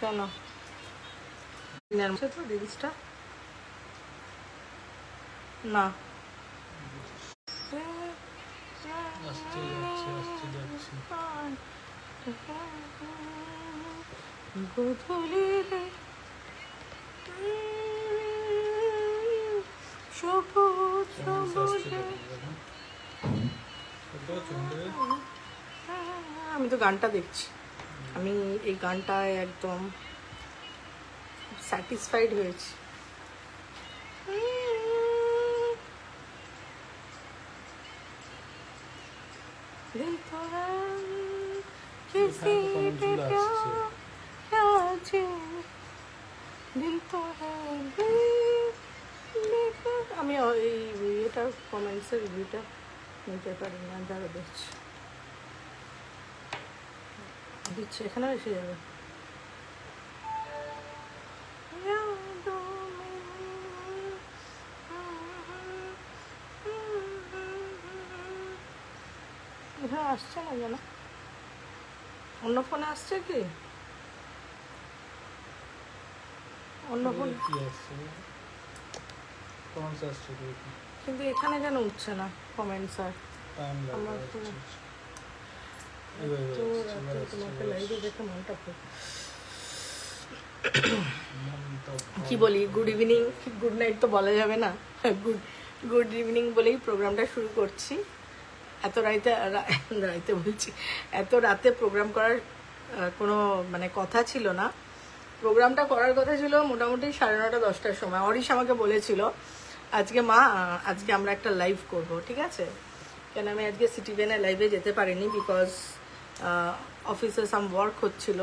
কেন তো রিলসটা না আমি তো গানটা দেখছি, আমি এই গানটায় একদম স্যাটিসফাইড হয়েছি। दिल तो है किसी पे क्या दिल तो है আমি এই এটা কমেন্টসের রিভিউটা নিতে পারি না, দাঁড়া দিচ্ছে এখানে এসে যাবে। এখানে আসছে না যেন, অন্য ফোনে আসছে কি? অন্য ফোন কিন্তু এখানে যেন উঠছে না কমেন্টস। আর আমার তোমাকে লাইভে দেখে মনটা কি বলি, গুড ইভিনিং, গুড নাইট তো বলা যাবে না, গুড ইভিনিং বলেই প্রোগ্রামটা শুরু করছি। এত রাইতে বলছি, এত রাতে প্রোগ্রাম করার কোনো মানে কথা ছিল না। প্রোগ্রামটা করার কথা ছিল মোটামুটি 9:30 10টার সময়। অরিশ আমাকে বলেছিল আজকে মা আজকে আমরা একটা লাইভ করব, ঠিক আছে? কেন আমি আজকে সিটিভেনে লাইভে যেতে পারিনি, বিকজ অফিসে সাম ওয়ার্ক হচ্ছিল,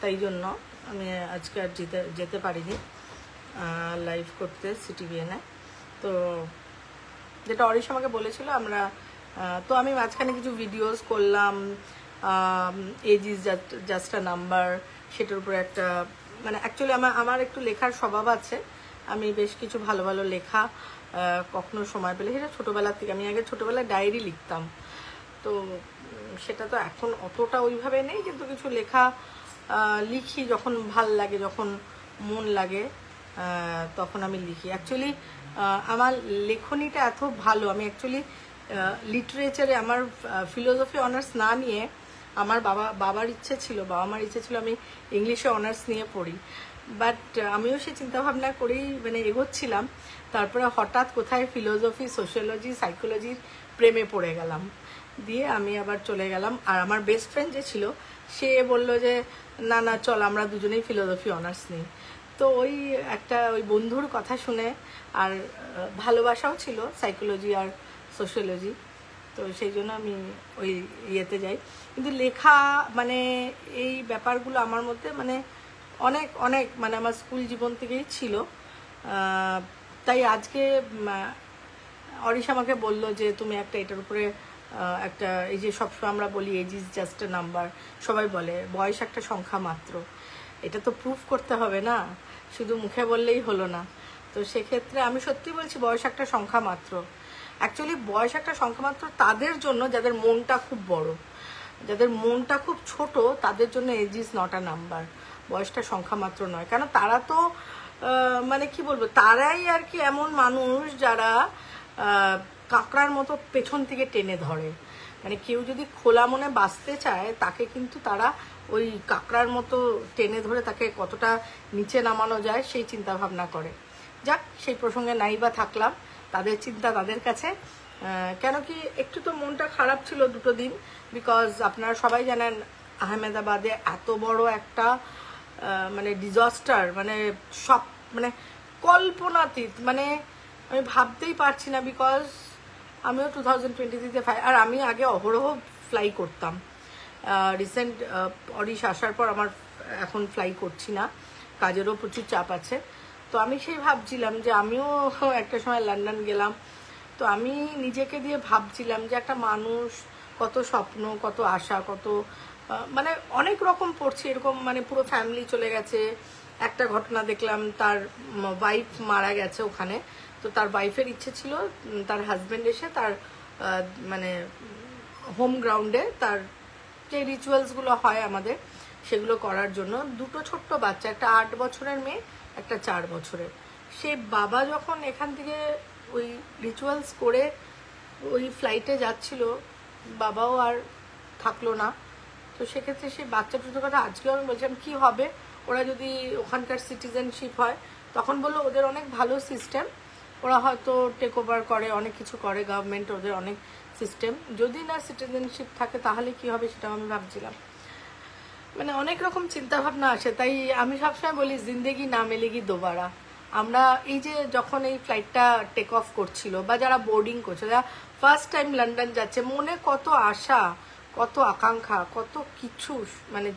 তাই জন্য আমি আজকে আর যেতে পারিনি লাইভ করতে সিটিভিএনে। তো যেটা অরিশ আমাকে বলেছিল আমরা, তো আমি মাঝখানে কিছু ভিডিওস করলাম, age is just a number, সেটার উপরে একটা মানে অ্যাকচুয়ালি আমার একটু লেখার স্বভাব আছে, আমি বেশ কিছু ভালো ভালো লেখা কখনো সময় পেলে, সেটা ছোটোবেলার থেকে, আমি আগে ছোটোবেলায় ডায়েরি লিখতাম, তো সেটা তো এখন অতটা ওইভাবে নেই, কিন্তু কিছু লেখা লিখি যখন ভাল লাগে, যখন মন লাগে তখন আমি লিখি। অ্যাকচুয়ালি আমার লেখনীটা এত ভালো, আমি অ্যাকচুয়ালি লিটারেচারে আমার ফিলোসফি অনার্স না নিয়ে আমার বাবা মার ইচ্ছে ছিল আমি ইংলিশে অনার্স নিয়ে পড়ি, বাট আমিও সে চিন্তাভাবনা করেই মানে এগোচ্ছিলাম। তারপরে হঠাৎ কোথায় ফিলোসফি, সোশিওলজি, সাইকোলজির প্রেমে পড়ে গেলাম, দিয়ে আমি আবার চলে গেলাম। আর আমার বেস্ট ফ্রেন্ড যে ছিল সে বললো যে না না চল আমরা দুজনেই ফিলোসফি অনার্স নিই। তো ওই বন্ধুর কথা শুনে, আর ভালোবাসাও ছিল সাইকোলজি আর সোশিওলজি, তো সেই জন্য আমি ওই ইয়েতে যাই। কিন্তু লেখা মানে এই ব্যাপারগুলো আমার মধ্যে মানে অনেক অনেক মানে আমার স্কুল জীবন থেকেই ছিল। তাই আজকে অরিশ আমাকে বললো যে তুমি একটা এটার উপরে একটা, এই যে সবসময় আমরা বলি age is just a number, সবাই বলে বয়স একটা সংখ্যা মাত্র, এটা তো প্রুফ করতে হবে না, শুধু মুখে বললেই হলো না। তো সেক্ষেত্রে আমি সত্যি বলছি বয়স একটা সংখ্যা মাত্র। অ্যাকচুয়ালি বয়স একটা সংখ্যা মাত্র তাদের জন্য যাদের মনটা খুব বড়, যাদের মনটা খুব ছোট তাদের জন্য age is not a number, বয়সটা সংখ্যা মাত্র নয়। কেন তারা তো মানে কি বলবো, তারাই আর কি এমন মানুষ যারা কাঁকড়ার মতো পেছন থেকে টেনে ধরে, মানে কেউ যদি খোলা মনে বাঁচতে চায় তাকে কিন্তু তারা ওই কাঁকড়ার মতো টেনে ধরে তাকে কতটা নিচে নামানো যায় সেই চিন্তা ভাবনা করে। যাক, সেই প্রসঙ্গে নাই বা থাকলাম, তাদের চিন্তা তাদের কাছে। কেন কি একটু তো মনটা খারাপ ছিল দুটো দিন, বিকজ আপনারা সবাই জানেন আহমেদাবাদে এত বড় একটা মানে ডিজাস্টার, মানে সব মানে কল্পনাতীত, মানে আমি ভাবতেই পারছি না। বিকজ আমিও 2023-তে আর আমি আগে অহরহ ফ্লাই করতাম, রিসেন্ট অরিশ আসার পর আমার এখন ফ্লাই করছি না, কাজেরও প্রচুর চাপ আছে। তো আমি সেই ভাবছিলাম যে আমিও একটা সময় লন্ডন গেলাম, তো আমি নিজেকে দিয়ে ভাবছিলাম যে একটা মানুষ কত স্বপ্ন, কত আশা, কত মানে অনেক রকম পড়ছি এরকম, মানে পুরো ফ্যামিলি চলে গেছে। একটা ঘটনা দেখলাম, তার ওয়াইফ মারা গেছে ওখানে, তো তার ওয়াইফের ইচ্ছে ছিল তার হাজব্যান্ড এসে তার মানে হোম গ্রাউন্ডে তার যে রিচুয়ালসগুলো হয় আমাদের সেগুলো করার জন্য। দুটো ছোট্ট বাচ্চা, একটা 8 বছরের মেয়ে, একটা 4 বছরের। সে বাবা যখন এখান থেকে ওই রিচুয়ালস করে ওই ফ্লাইটে যাচ্ছিল, বাবাও আর থাকলো না। তো সেক্ষেত্রে সেই বাচ্চা দুটোর কথা আজকেও আমি বলছিলাম কী হবে ওরা যদি ওখানকার সিটিজেনশিপ হয়। তখন বললো ওদের অনেক ভালো সিস্টেম, ওরা হয়তো টেক ওভার করে, অনেক কিছু করে, গভর্নমেন্ট ওদের অনেক সিস্টেম। যদি না সিটিজেনশিপ থাকে তাহলে কি হবে সেটাও আমি ভাবছিলাম। মানে অনেক রকম চিন্তাভাবনা আসে। তাই আমি সবসময় বলি জিন্দেগি না মেলেগি দোবারা। আমরা এই যে যখন এই ফ্লাইটটা টেক অফ করছিল, বা যারা বোর্ডিং করছে, যারা ফার্স্ট টাইম লন্ডন যাচ্ছে, মনে কত আশা, কত আকাঙ্ক্ষা, কত কিছু, মানে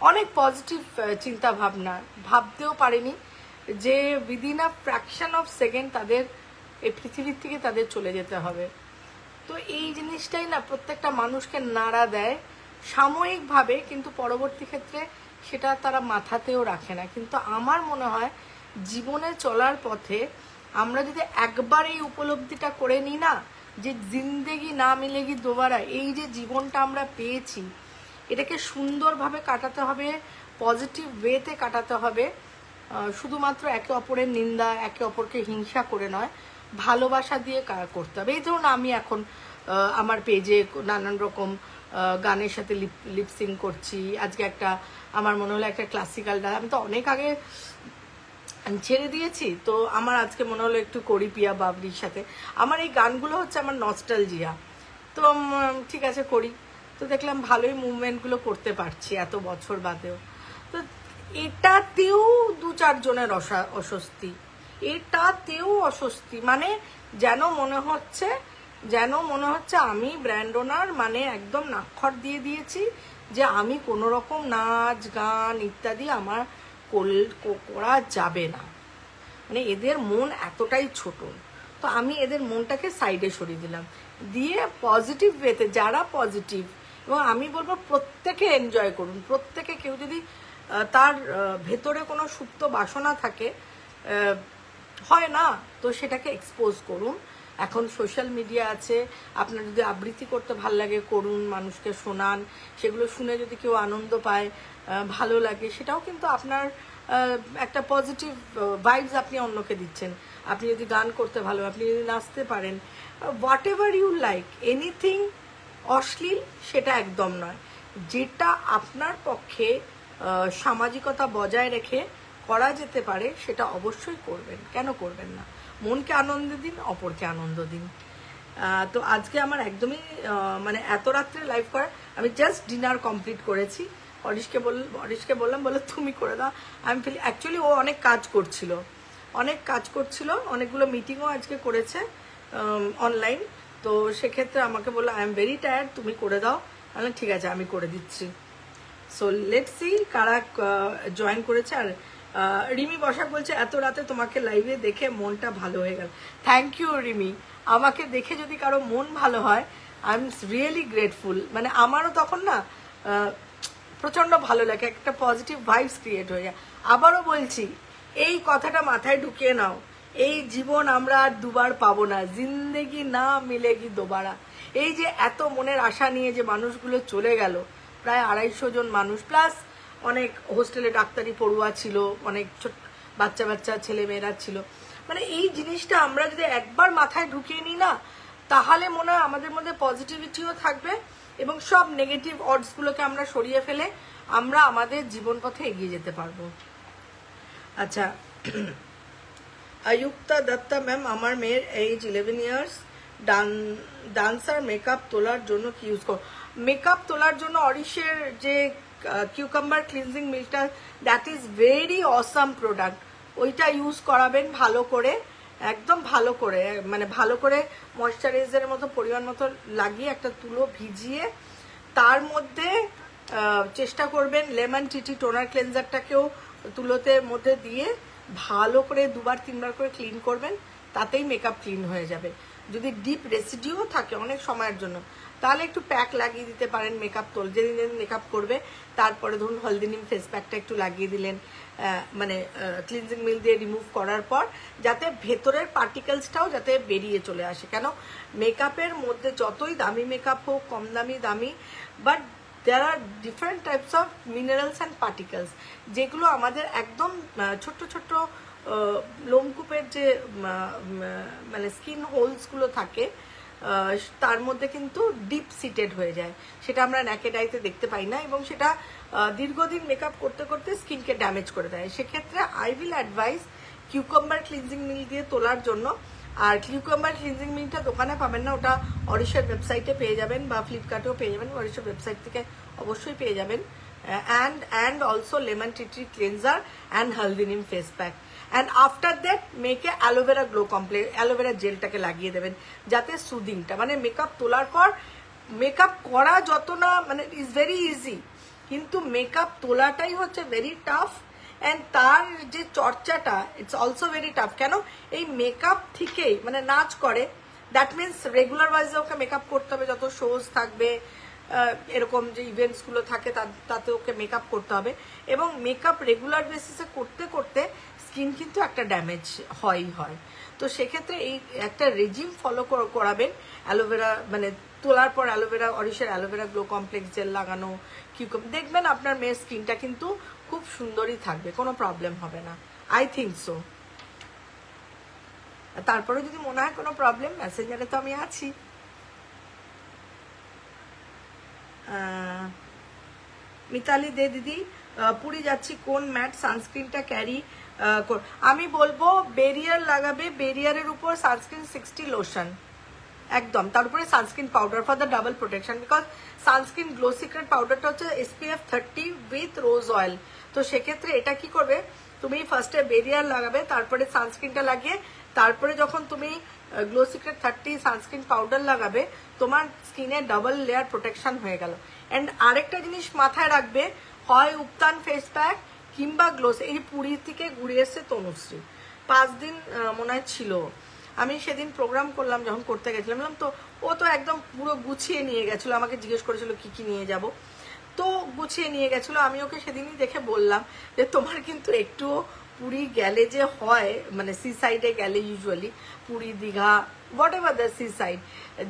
অনেক পজিটিভ চিন্তা ভাবনা। ভাবতেও পারিনি যে within a fraction of second তাদের এই পৃথিবীর থেকে তাদের চলে যেতে হবে। তো এই জিনিসটাই না প্রত্যেকটা মানুষকে নাড়া দেয় সাময়িকভাবে, কিন্তু পরবর্তী ক্ষেত্রে সেটা তারা মাথাতেও রাখে না। কিন্তু আমার মনে হয় জীবনে চলার পথে আমরা যদি একবার এই উপলব্ধিটা করে নিই না, যে জিন্দেগি না মিলেগি দোবারা, এই যে জীবনটা আমরা পেয়েছি এটাকে সুন্দরভাবে কাটাতে হবে, পজিটিভ ওয়েতে কাটাতে হবে। শুধুমাত্র একে অপরের নিন্দা, একে অপরকে হিংসা করে নয়, ভালোবাসা দিয়ে করতে হবে। এই ধরুন আমি এখন আমার পেজে নানান রকম গানের সাথে লিপসিং করছি। আজকে একটা আমার মনে হলো একটা ক্লাসিক্যাল ডান্স, আমি তো অনেক আগে ছেড়ে দিয়েছি, তো আমার আজকে মনে হলো একটু করি পিয়া বাবরির সাথে। আমার এই গানগুলো হচ্ছে আমার নস্টালজিয়া, তো ঠিক আছে করি। তো দেখলাম ভালোই মুভমেন্টগুলো করতে পারছি এত বছর বাদেও। তো এটাতেও 2-4 জনের অস্বস্তি, এটাতেও অস্বস্তি। মানে যেন মনে হচ্ছে আমি ব্র্যান্ড ওনার মানে একদম নাক্ষর দিয়ে দিয়েছি যে আমি কোনো রকম নাচ গান ইত্যাদি আমার করা যাবে না। মানে এদের মন এতটাই ছোট, তো আমি এদের মনটাকে সাইডে সরিয়ে দিলাম, দিয়ে পজিটিভ ওয়েতে, যারা পজিটিভ, এবং আমি বলবো প্রত্যেকে এনজয় করুন। প্রত্যেকে, কেউ যদি তার ভেতরে কোনো সুপ্ত বাসনা থাকে, হয় না, তো সেটাকে এক্সপোজ করুন। এখন সোশ্যাল মিডিয়া আছে, আপনার যদি আবৃত্তি করতে ভাল লাগে করুন, মানুষকে শোনান, সেগুলো শুনে যদি কেউ আনন্দ পায়, ভালো লাগে, সেটাও কিন্তু আপনার একটা পজিটিভ ভাইবস আপনি অন্যকে দিচ্ছেন। আপনি যদি গান করতে ভালো, আপনি যদি নাচতে পারেন, whatever you like, anything অশ্লীল সেটা একদম নয়। যেটা আপনার পক্ষে সামাজিকতা বজায় রেখে করা যেতে পারে সেটা অবশ্যই করবেন, কেন করবেন না? মনকে আনন্দ দিন, অপরকে আনন্দ দিন। তো আজকে আমার একদমই মানে এত রাত্রে লাইভ করা, আমি জাস্ট ডিনার কমপ্লিট করেছি। অরিশকে বললাম, বলে তুমি করে দাও। আমি ফিল অ্যাকচুয়ালি ও অনেক কাজ করছিল, অনেকগুলো মিটিংও আজকে করেছে অনলাইন। তো সেক্ষেত্রে আমাকে বললো আই এম ভেরি টায়ার্ড, তুমি করে দাও। আমি ঠিক আছে, আমি করে দিচ্ছি। সো লেটস সি কারা জয়েন করেছে। আর রিমি বসাক বলছে এত রাতে তোমাকে লাইভে দেখে মনটা ভালো হয়ে গেল। Thank you Rimi. আমাকে দেখে যদি কারো মন ভালো হয়, আই এম রিয়েলি গ্রেটফুল। মানে আমারও তখন না প্রচণ্ড ভালো লাগে, একটা পজিটিভ ভাইবস ক্রিয়েট হয়ে যায়। আবারও বলছি, এই কথাটা মাথায় ঢুকিয়ে নাও, এই জীবন আমরা আর দুবার পাবো না, জিন্দেগি না মিলেগি দোবারা। এই যে এত মনের আশা নিয়ে যে মানুষগুলো চলে গেল, প্রায় 250 জন মানুষ, প্লাস অনেক হোস্টেলে ডাক্তারি পড়ুয়া ছিল, অনেক ছোট বাচ্চা ছেলেমেয়েরা ছিল। মানে এই জিনিসটা আমরা যদি একবার মাথায় ঢুকিয়ে নিই না, তাহলে মনে হয় আমাদের মধ্যে পজিটিভিটিও থাকবে, এবং সব নেগেটিভ অর্ডসগুলোকে আমরা সরিয়ে ফেলে আমরা আমাদের জীবন পথে এগিয়ে যেতে পারবো। আচ্ছা, আয়ুক্তা দত্তা ম্যাম, আমার মেয়ের এজ 11 ইয়ার্স, ডান্সার মেকআপ তোলার জন্য কি ইউজ করো? মেকআপ তোলার জন্য অরিশের যে কিউকাম্বার ক্লিনজিং মিল্কটা, that is very awesome product. ওইটা ইউজ করাবেন ভালো করে, একদম ভালো করে, মানে ভালো করে ময়শ্চারাইজারের মতো পরিমাণ মতো লাগিয়ে একটা তুলো ভিজিয়ে তার মধ্যে চেষ্টা করবেন লেমন টিটি টোনার ক্লেনজারটাকেও তুলোতে মধ্যে দিয়ে ভালো করে 2-3 বার করে ক্লিন করবেন, তাতেই মেকআপ ক্লিন হয়ে যাবে। যদি ডিপ রেসিডিও থাকে অনেক সময়ের জন্য, তাহলে একটু প্যাক লাগিয়ে দিতে পারেন। মেকআপ যেদিন মেকআপ করবে তারপরে ধরুন হলদি নিম ফেস প্যাকটা একটু লাগিয়ে দিলেন, মানে ক্লিনজিং মিল দিয়ে রিমুভ করার পর, যাতে ভেতরের পার্টিকেলসটাও যাতে বেরিয়ে চলে আসে। কেন মেকআপের মধ্যে যতই দামি মেকআপ হোক, কম দামি, but there are different types of minerals and particles, যেগুলো আমাদের একদম ছোট্ট ছোট্ট লোমকূপের যে মানে স্কিন হোলসগুলো থাকে তার মধ্যে কিন্তু ডিপ সিটেড হয়ে যায়, সেটা আমরা ন্যাকেড আইতে দেখতে পাই না, এবং সেটা দীর্ঘদিন মেকআপ করতে করতে স্কিনকে ড্যামেজ করে দেয়। সেক্ষেত্রে I will advise cucumber cleansing milk দিয়ে তোলার জন্য। আর কিউকাম্বার ক্লিনজিং মিলটা দোকানে পাবেন না, ওটা অরিশার ওয়েবসাইটে পেয়ে যাবেন বা ফ্লিপকার্টেও পেয়ে যাবেন, অরিশার ওয়েবসাইট থেকে অবশ্যই পেয়ে যাবেন। and also lemon tea tree cleanser and haldi neem face pack, and after that make a aloe vera glow complex, aloe vera জেলটাকে লাগিয়ে দেবেন যাতে সুদিংটা, মানে মেকআপ তোলার পর মেকআপ করা যত না মানে ইজ ভেরি ইজি, কিন্তু মেকআপ তোলাটাই হচ্ছে ভেরি টাফ, অ্যান্ড তার যে চর্চাটা ইটস অলসো ভেরি টাফ। কেন এই মেকআপ থেকেই মানে নাচ করে, দ্যাট মিনস রেগুলার ওয়াইজে ওকে মেকআপ করতে হবে, যত শোজ থাকবে এরকম যে ইভেন্টসগুলো থাকে তাতে ওকে মেকআপ করতে হবে, এবং মেকআপ রেগুলার বেসিসে করতে করতে স্কিন কিন্তু একটা ড্যামেজ হয়। তো সেক্ষেত্রে এই একটা রেজিম ফলো করাবেন, অ্যালোভেরা মানে তোলার পর অ্যালোভেরা, অরিশার অ্যালোভেরা গ্লো কমপ্লেক্স জেল লাগানো, দেখবেন আপনার মেয়ের স্কিনটা কিন্তু খুব সুন্দরই থাকবে, কোনো প্রবলেম হবে না, আই থিঙ্ক সো। তারপরে যদি মনে হয় কোনো প্রবলেম, মেসেঞ্জারে তো আমি আছি। মিতালি দে দিদি, পুরী যাচ্ছি, কোন ম্যাট সানস্ক্রিনটা ক্যারি? আমি বলবো বেরিয়ার লাগাবে, বেরিয়ারের উপর সানস্ক্রিন 60 লোশন একদম, তার উপরে sunscreen powder for the double protection, because sunscreen glow secret পাউডারটা হচ্ছে SPF 30 উইথ রোজ অয়েল। তো সেক্ষেত্রে এটা কি করবে, তুমি ফার্স্টে বেরিয়ার লাগাবে, তারপরে সানস্ক্রিনটা লাগিয়ে, তারপরে যখন তুমি গ্লো সিক্রেট 30 সানস্ক্রিন পাউডার লাগাবে, তোমার স্কিনে ডাবল লেয়ার প্রোটেকশন হয়ে গেল। অ্যান্ড আরেকটা জিনিস মাথায় রাখবে, হয় উপতান ফেস প্যাক কিংবা গ্লোস। এই পুরী থেকে ঘুরে এসছে তনুশ্রী, 5 দিন মনে হয় ছিল, আমি সেদিন প্রোগ্রাম করলাম যখন করতে গেছিলাম, তো ও তো একদম পুরো গুছিয়ে নিয়ে গেছিলো, আমাকে জিজ্ঞেস করেছিল কি কি নিয়ে যাব, তো গুছিয়ে নিয়ে গেছিলো। আমি ওকে সেদিনই দেখে বললাম যে তোমার কিন্তু একটু পুরী গেলে যে হয়, মানে সি সাইডে গেলে usually Puri Digha what ever the sea side,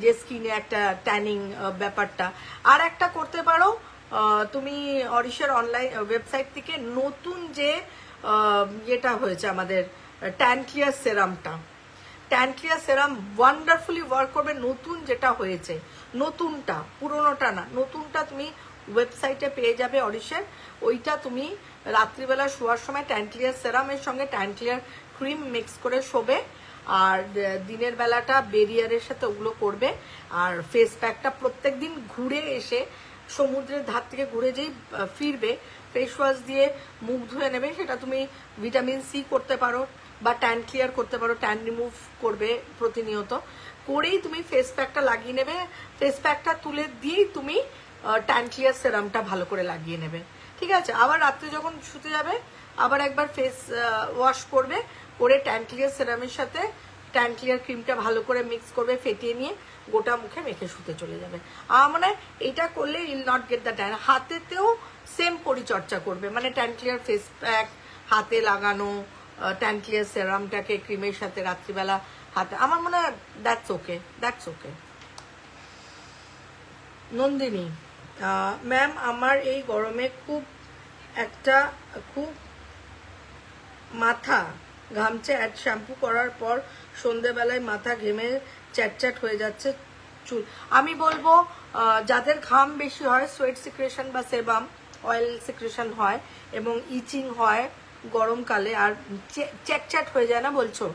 যে স্কিনে একটা ট্যানিং ব্যাপারটা, আর একটা করতে পারো তুমি অরিশার অনলাইন ওয়েবসাইট থেকে নতুন যে ইয়েটা হয়েছে আমাদের ট্যান ক্লিয়ার সেরামটা, ট্যান ক্লিয়ার সেরাম ওয়ান্ডারফুলি ওয়ার্ক করবে, নতুন যেটা হয়েছে, নতুনটা, পুরোনোটা না, নতুনটা তুমি ওয়েবসাইটে পেয়ে যাবে অরিশার। ওইটা তুমি রাত্রিবেলা শোয়ার সময় ট্যান ক্লিয়ার সেরামের সঙ্গে ট্যান ক্লিয়ার ক্রিম মিক্স করে শোবে, আর দিনের বেলাটা বেরিয়ারের সাথে ওগুলো করবে। আর ফেস প্যাকটা প্রত্যেক দিন ঘুরে এসে সমুদ্রের ধার থেকে ঘুরে যেই ফিরবে, ফেস ওয়াশ দিয়ে মুখ ধুয়ে নেবে, সেটা তুমি ভিটামিন সি করতে পারো বা ট্যান ক্লিয়ার করতে পারো, ট্যান রিমুভ করবে প্রতিনিয়ত, করেই তুমি ফেস প্যাকটা লাগিয়ে নেবে। ফেস প্যাকটা তুলে দিয়েই তুমি ট্যান ক্লিয়ার সেরামটা ভালো করে লাগিয়ে নেবে, ঠিক আছে? আবার রাত্রে যখন শুতে যাবে আবার একবার ফেস ওয়াশ করবে, করে ট্যান ক্লিয়ার সেরামের সাথে ট্যান ক্লিয়ার ক্রিমটা ভালো করে মিক্স করবে, ফেটিয়ে নিয়ে গোটা মুখে মেখে শুতে চলে যাবে। আমার মনে হয় এটা করলে will not get the tan. হাতেতেও সেম পরিচর্যা করবে, মানে ট্যান ক্লিয়ার ফেস প্যাক হাতে লাগানো, ট্যান ক্লিয়ার সেরামটাকে ক্রিমের সাথে রাত্রিবেলা হাতে, আমার মনে হয় that's okay, that's okay. Nandini, ma'am আমার এই গরমে খুব মাথা ঘামছে, অ্যাড শ্যাম্পু করার পর সন্ধেবেলায় মাথা ঘেমে চ্যাটচ্যাট হয়ে যাচ্ছে চুল। আমি বলবো যাদের ঘাম বেশি হয়, সোয়েট সিক্রেশন বা সেবাম অয়েল সিক্রেশন হয় এবং ইচিং হয় গরমকালে, আর চ্যাটচ্যাট হয়ে যায় না বলছো,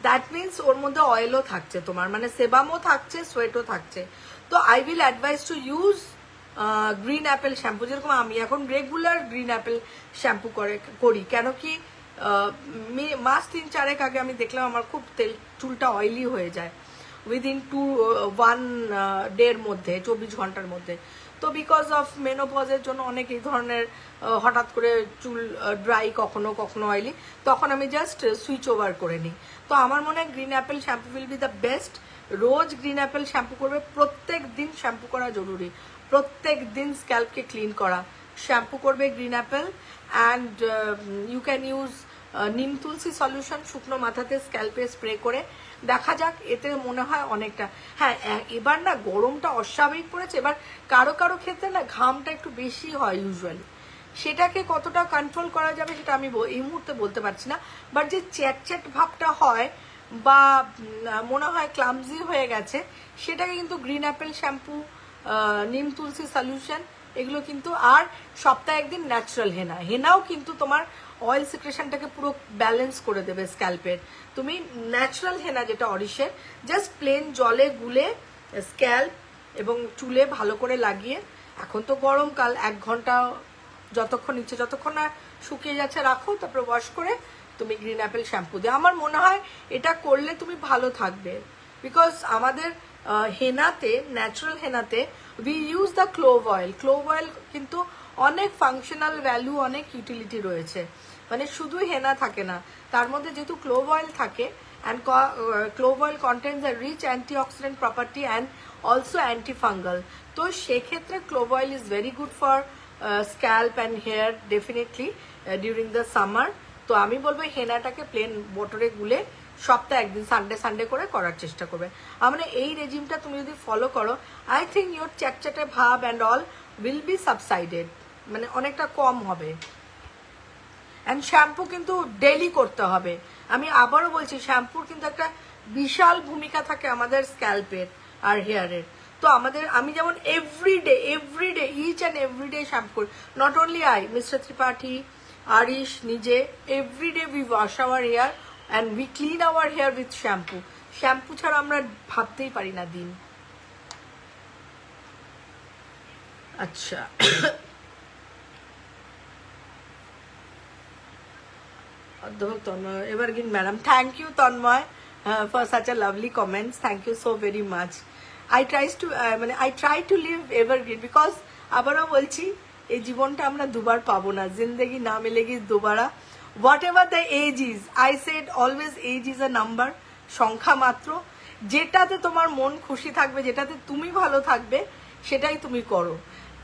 দ্যাট মিনস ওর মধ্যে অয়েলও থাকছে তোমার, মানে সেবামও থাকছে, সোয়েটও থাকছে। তো I will advice to use green apple shampoo, যেরকম আমি এখন রেগুলার গ্রিন অ্যাপেল শ্যাম্পু করি। কেন কি মাস 3-4 আগে আমি দেখলাম আমার খুব চুলটা অয়েলি হয়ে যায় উইদিন 1 ডের মধ্যে, 24 ঘন্টার মধ্যে। তো বিকজ অফ মেনোপজের জন্য অনেক এই ধরনের হঠাৎ করে চুল ড্রাই, কখনো কখনো অয়েলি, তখন আমি জাস্ট সুইচ ওভার করে নিই। তো আমার মনে হয় green apple shampoo will be the best. রোজ গ্রিন অ্যাপেল শ্যাম্পু করবে, প্রত্যেক দিন শ্যাম্পু করা জরুরি, প্রত্যেক দিন স্ক্যাল্পকে ক্লিন করা, শ্যাম্পু করবে green apple. And you can use neem tulsi solution শুকনো মাথাতে স্ক্যাল্পে স্প্রে করে দেখা যাক, এতে মনে হয় অনেকটা। হ্যাঁ, এবার না গরমটা অস্বাভাবিক পড়েছে, এবার কারো কারো ক্ষেত্রে না ঘামটা একটু বেশি হয় ইউজুয়ালি, সেটাকে কতটা কন্ট্রোল করা যাবে সেটা আমি এই মুহূর্তে বলতে পারছি না। বাট যে চ্যাট ভাবটা হয় বা মনে হয় ক্লামজি হয়ে গেছে, সেটাকে কিন্তু গ্রিন অ্যাপেল শ্যাম্পু, নিম তুলসী সলিউশন এগুলো কিন্তু, আর সপ্তাহে একদিন ন্যাচারাল হেনাও কিন্তু তোমার অয়েল সিক্রেশনটাকে পুরো ব্যালেন্স করে দেবে স্ক্যাল্পের। তুমি ন্যাচারাল হেনা যেটা অরিশের, জাস্ট প্লেন জলে গুলে স্ক্যাল্প এবং চুলে ভালো করে লাগিয়ে, এখন তো গরমকাল, 1 ঘন্টা যতক্ষণ ইচ্ছে, যতক্ষণ না শুকিয়ে যাচ্ছে রাখো, তারপর ওয়াশ করে তুমি গ্রিন অ্যাপেল শ্যাম্পু দিয়ে। আমার মনে হয় এটা করলে তুমি ভালো থাকবে, বিকজ আমাদের হেনাতে, ন্যাচারাল হেনাতে we use the clove oil. Clove oil কিন্তু অনেক ফাংশনাল ভ্যালু, অনেক ইউটিলিটি রয়েছে, মানে শুধু হেনা থাকে না, তার মধ্যে যেহেতু ক্লোভ অয়েল থাকে, and clove oil contains a rich antioxidant property and also antifungal. তো সেক্ষেত্রে clove oil is very good for scalp and hair, definitely during the summer. তো আমি বলবো হেনাটাকে প্লেন ওয়াটারে গুলে সপ্তাহে একদিন সানডে করে করার চেষ্টা করবে। মানে এই রেজিমটা তুমি যদি ফলো করো, আই থিঙ্ক ইউর চ্যাটচ্যাটে ভাব and all will be subsided, মানে অনেকটা কম হবে। অ্যান্ড শ্যাম্পু কিন্তু ডেইলি করতে হবে। আমি আবারও বলছি, শ্যাম্পুর কিন্তু একটা বিশাল ভূমিকা থাকে আমাদের স্ক্যাল্পের আর হেয়ারের। তো আমি যেমন everyday each and everyday shampoo করি, not only I, mister Tripathi, Arish, নিজে, everyday we wash our hair and we clean our hair with shampoo. Shampoo ছাড়া আমরা ভাবতেই পারি না দিন। আচ্ছা, অধ্যাপক Tanmoy evergreen madam, thank you Tanmoy for such a lovely comments, thank you so very much. I try to live evergreen, because আবারও বলছি, এই জীবনটা আমরা দুবার পাবো না, Zindagi Na Milegi Dobara. Whatever the age is, I said always age is a number, সংখ্যা মাত্র। যেটাতে তোমার মন খুশি থাকবে, যেটাতে তুমি ভালো থাকবে, সেটাই তুমি করো।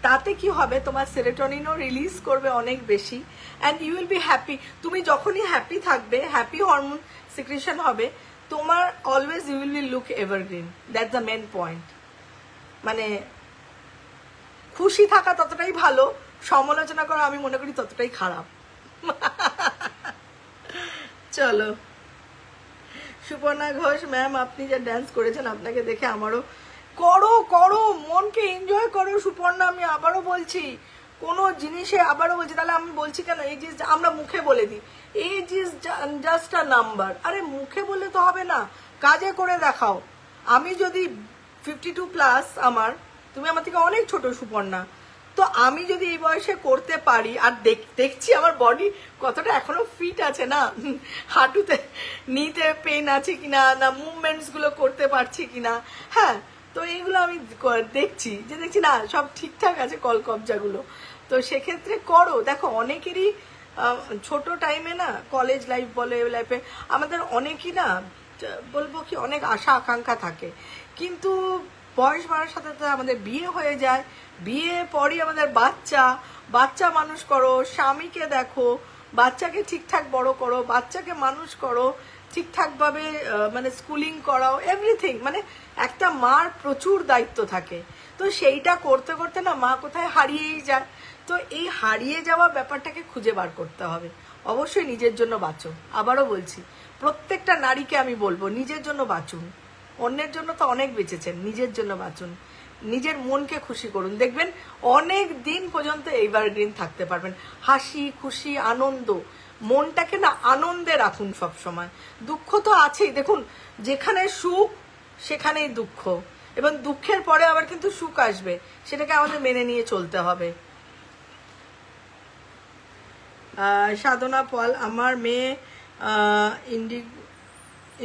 তাতে কি হবে, তোমার সেরোটোনিনও রিলিজ করবে অনেক বেশি, and you will be happy. তুমি যখনই হ্যাপি থাকবে, হ্যাপি হরমোন সিক্রেশন হবে, তোমার always you will be look evergreen. That's the main point. মানে খুশি থাকা ততটাই ভালো, সমালোচনা করা আমি মনে করি ততটাই খারাপ। চলো, সুপর্ণা ঘোষ ম্যাম, আপনি যা ডান্স করেছেন, আপনাকে দেখে আমারও করো, মনকে এনজয় করো সুপর্ণা। আমি আবারও বলছি, কোনো জিনিসে আবারও বলছি, তাহলে আমি বলছি কেন, এই জিনিস আমরা মুখে বলে দিই, age is just a number. আরে মুখে বললে তো হবে না, কাজে করে দেখাও। আমি যদি 52+ আমার, তুমি আমার থেকে অনেক ছোট সুপর্ণা, তো আমি যদি এই বয়সে করতে পারি, আর দেখছি আমার বডি কতটা এখনো ফিট আছে না, হাঁটুতে নিতে পেন আছে কিনা, না মুভমেন্টস গুলো করতে পারছি কিনা, হ্যাঁ, তো এইগুলো আমি দেখছি না সব ঠিকঠাক আছে কলকবজাগুলো। তো সেক্ষেত্রে করো, দেখো অনেকেরই ছোট টাইমে না, কলেজ লাইফ বলে লাইফে আমাদের অনেকই না, বলবো কি, অনেক আশা আকাঙ্ক্ষা থাকে, কিন্তু বয়স বাড়ার সাথে সাথে আমাদের বিয়ে হয়ে যায়, বিয়ে পরই আমাদের বাচ্চা মানুষ করো, স্বামীকে দেখো, বাচ্চাকে ঠিকঠাক বড় করো, বাচ্চাকে মানুষ করো ঠিকঠাকভাবে, মানে স্কুলিং করাও, এভরিথিং। মানে একটা মার প্রচুর দায়িত্ব থাকে, তো সেইটা করতে করতে না মা কোথায় হারিয়েই যায়। তো এই হারিয়ে যাওয়া ব্যাপারটাকে খুঁজে বার করতে হবে। অবশ্যই নিজের জন্য বাঁচো, আবারও বলছি, প্রত্যেকটা নারীকে আমি বলবো নিজের জন্য বাঁচুন। অন্যের জন্য তো অনেক বেঁচেছেন, নিজের জন্য বাঁচুন, নিজের মনকে খুশি করুন, দেখবেন অনেক দিন পর্যন্ত এভারগ্রিন থাকতে পারবেন। হাসি খুশি আনন্দ, মনটাকে না আনন্দে রাখুন সব সময়। দুঃখ তো আছেই, দেখুন যেখানে সুখ সেখানেই দুঃখ, এবং দুঃখের পরে আবার কিন্তু সুখ আসবে, সেটাকে আমাদের মেনে নিয়ে চলতে হবে। সাধনা পল, আমার মেয়ে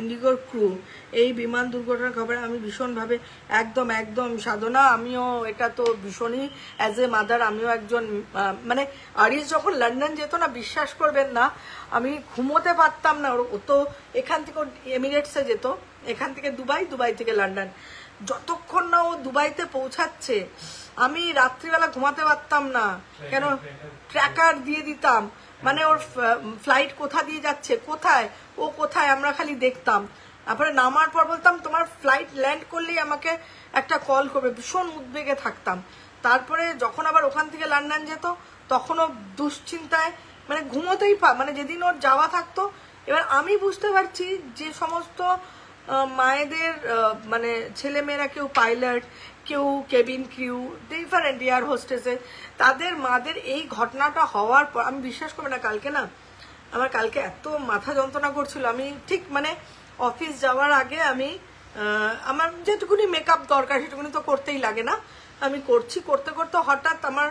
ইন্ডিগোর ক্রু, এই বিমান দুর্ঘটনার খবরে আমি ভীষণভাবে, একদম সাধনা, আমিও এটা তো ভীষণই, অ্যাজ এ মাদার আমিও একজন, মানে আরিস যখন লন্ডন যেত না, বিশ্বাস করবেন না, আমি ঘুমোতে পারতাম না। ও তো এখান থেকে এমিরেটসে যেত, এখান থেকে দুবাই থেকে লন্ডন, যতক্ষণ না ও দুবাইতে পৌঁছাচ্ছে আমি রাত্রিবেলা ঘুমাতে পারতাম না, কেন ট্র্যাকার দিয়ে দিতাম, মানে ওর ফ্লাইট কোথা দিয়ে যাচ্ছে, কোথায় ও কোথায় আমরা খালি দেখতাম। তারপরে নামার পর বলতাম তোমার ফ্লাইট ল্যান্ড করলেই আমাকে একটা কল করবে, ভীষণ উদ্বেগে থাকতাম। তারপরে যখন আবার ওখান থেকে লন্ডন যেত তখনও দুশ্চিন্তায় মানে ঘুমোতেই মানে যেদিন ওর যাওয়া থাকতো। এবার আমি বুঝতে পারছি যে সমস্ত মায়েদের মানে ছেলেমেয়েরা কেউ পাইলট, কেউ কেবিন ক্রিউ, ডিফারেন্ট এয়ার হোস্টেসে, তাদের মাদের এই ঘটনাটা হওয়ার পর আমি বিশ্বাস করবো না, কালকে না আমার কালকে এত মাথা যন্ত্রণা করছিল। আমি ঠিক মানে অফিস যাওয়ার আগে আমি আমার যেটুকুনি মেকআপ দরকার সেটুকুনি তো করতেই লাগে না, আমি করছি, করতে করতে হঠাৎ আমার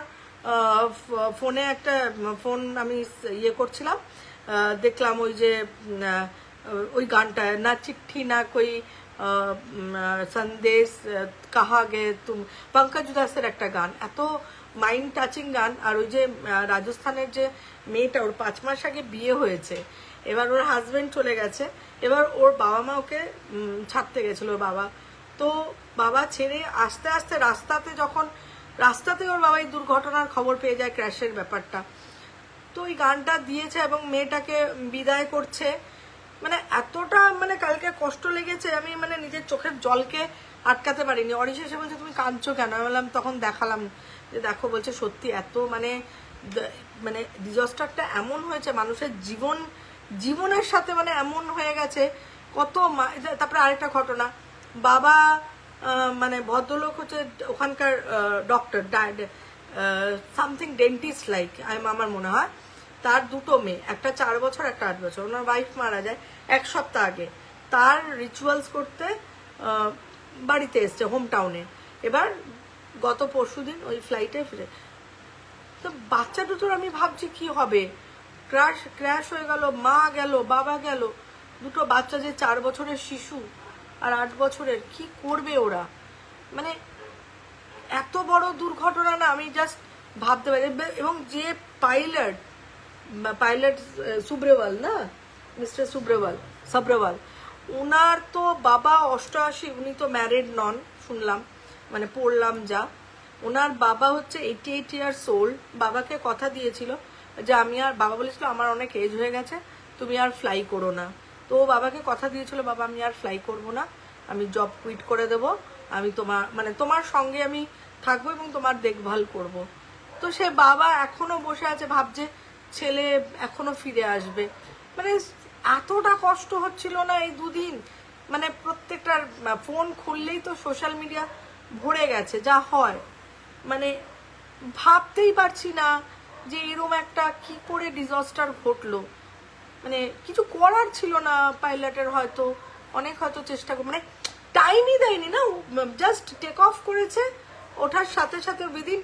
ফোনে একটা ফোন আমি ইয়ে করছিলাম, দেখলাম ওই যে ওই গানটা না চিঠ্ঠি না কই সন্দেশ কাহা গে তুম, পঙ্কজ উদাসের একটা গান, এত মাইন্ড টাচিং গান। আর ওই যে রাজস্থানের যে মেয়েটা, ওর 5 মাস আগে বিয়ে হয়েছে, এবার ওর হাজবেন্ড চলে গেছে, এবার ওর বাবা মা ওকে ছাড়তে গেছিল ওর বাবা, তো বাবা ছেড়ে আস্তে আস্তে রাস্তাতে ওর বাবা এই দুর্ঘটনার খবর পেয়ে যায়, ক্র্যাশের ব্যাপারটা। তো ওই গানটা দিয়েছে এবং মেয়েটাকে বিদায় করছে, মানে এতটা মানে কালকে কষ্ট লেগেছে, আমি মানে নিজের চোখের জলকে আটকাতে পারিনি। অরিশ এসে বলছে তুমি কাঁদছো কেন, আমি বললাম, তখন দেখালাম যে দেখো, বলছে সত্যি এত মানে মানে ডিজাস্টারটা এমন হয়েছে, মানুষের জীবনের সাথে মানে এমন হয়ে গেছে কত। তারপরে আরেকটা ঘটনা, বাবা মানে ভদ্রলোক হচ্ছে ওখানকার ডক্টর, সামথিং ডেন্টিস্ট লাইক আমার মনে হয়, তার 2টো মেয়ে, একটা 4 বছর একটা 8 বছর। ওনার ওয়াইফ মারা যায় 1 সপ্তাহ আগে, তার রিচুয়ালস করতে বাড়িতে এসছে হোম টাউনে। এবার গত পরশুদিন ওই ফ্লাইটে ফিরে, তো বাচ্চা দুটোর আমি ভাবছি কি হবে, ক্র্যাশ হয়ে গেল, মা গেল, বাবা গেল, 2টো বাচ্চা, যে 4 বছরের শিশু আর 8 বছরের, কি করবে ওরা? মানে এত বড় দুর্ঘটনা না, আমি জাস্ট ভাবতে পারি। এবং যে পাইলট সুব্রেওয়াল না, মিস্টার সাব্রেওয়াল, ওনার তো বাবা 88, উনি তো ম্যারিড নন শুনলাম, মানে পড়লাম যা, ওনার বাবা হচ্ছে 88 ইয়ার্স ওল্ড। বাবাকে কথা দিয়েছিল যে বাবা বলেছিল আমার অনেক এজ হয়ে গেছে, তুমি আর ফ্লাই করো না। তো বাবাকে কথা দিয়েছিল, বাবা আমি আর ফ্লাই করবো না, আমি জব কুইট করে দেব, আমি তোমার সঙ্গে আমি থাকবো এবং তোমার দেখভাল করব। তো সে বাবা এখনো বসে আছে, ভাবছে ছেলে এখনো ফিরে আসবে। মানে এতটা কষ্ট হচ্ছিল না এই 2 দিন, মানে প্রত্যেকটার ফোন খুললেই তো সোশ্যাল মিডিয়া ভরে গেছে যা হয়, মানে ভাবতেই পারছি না যে এরকম একটা কি করে ডিজাস্টার ঘটলো। মানে কিছু করার ছিল না পাইলটের, হয়তো চেষ্টা করে, মানে টাইমই দেয়নি না, জাস্ট টেক অফ করেছে, ওঠার সাথে সাথে উইদিন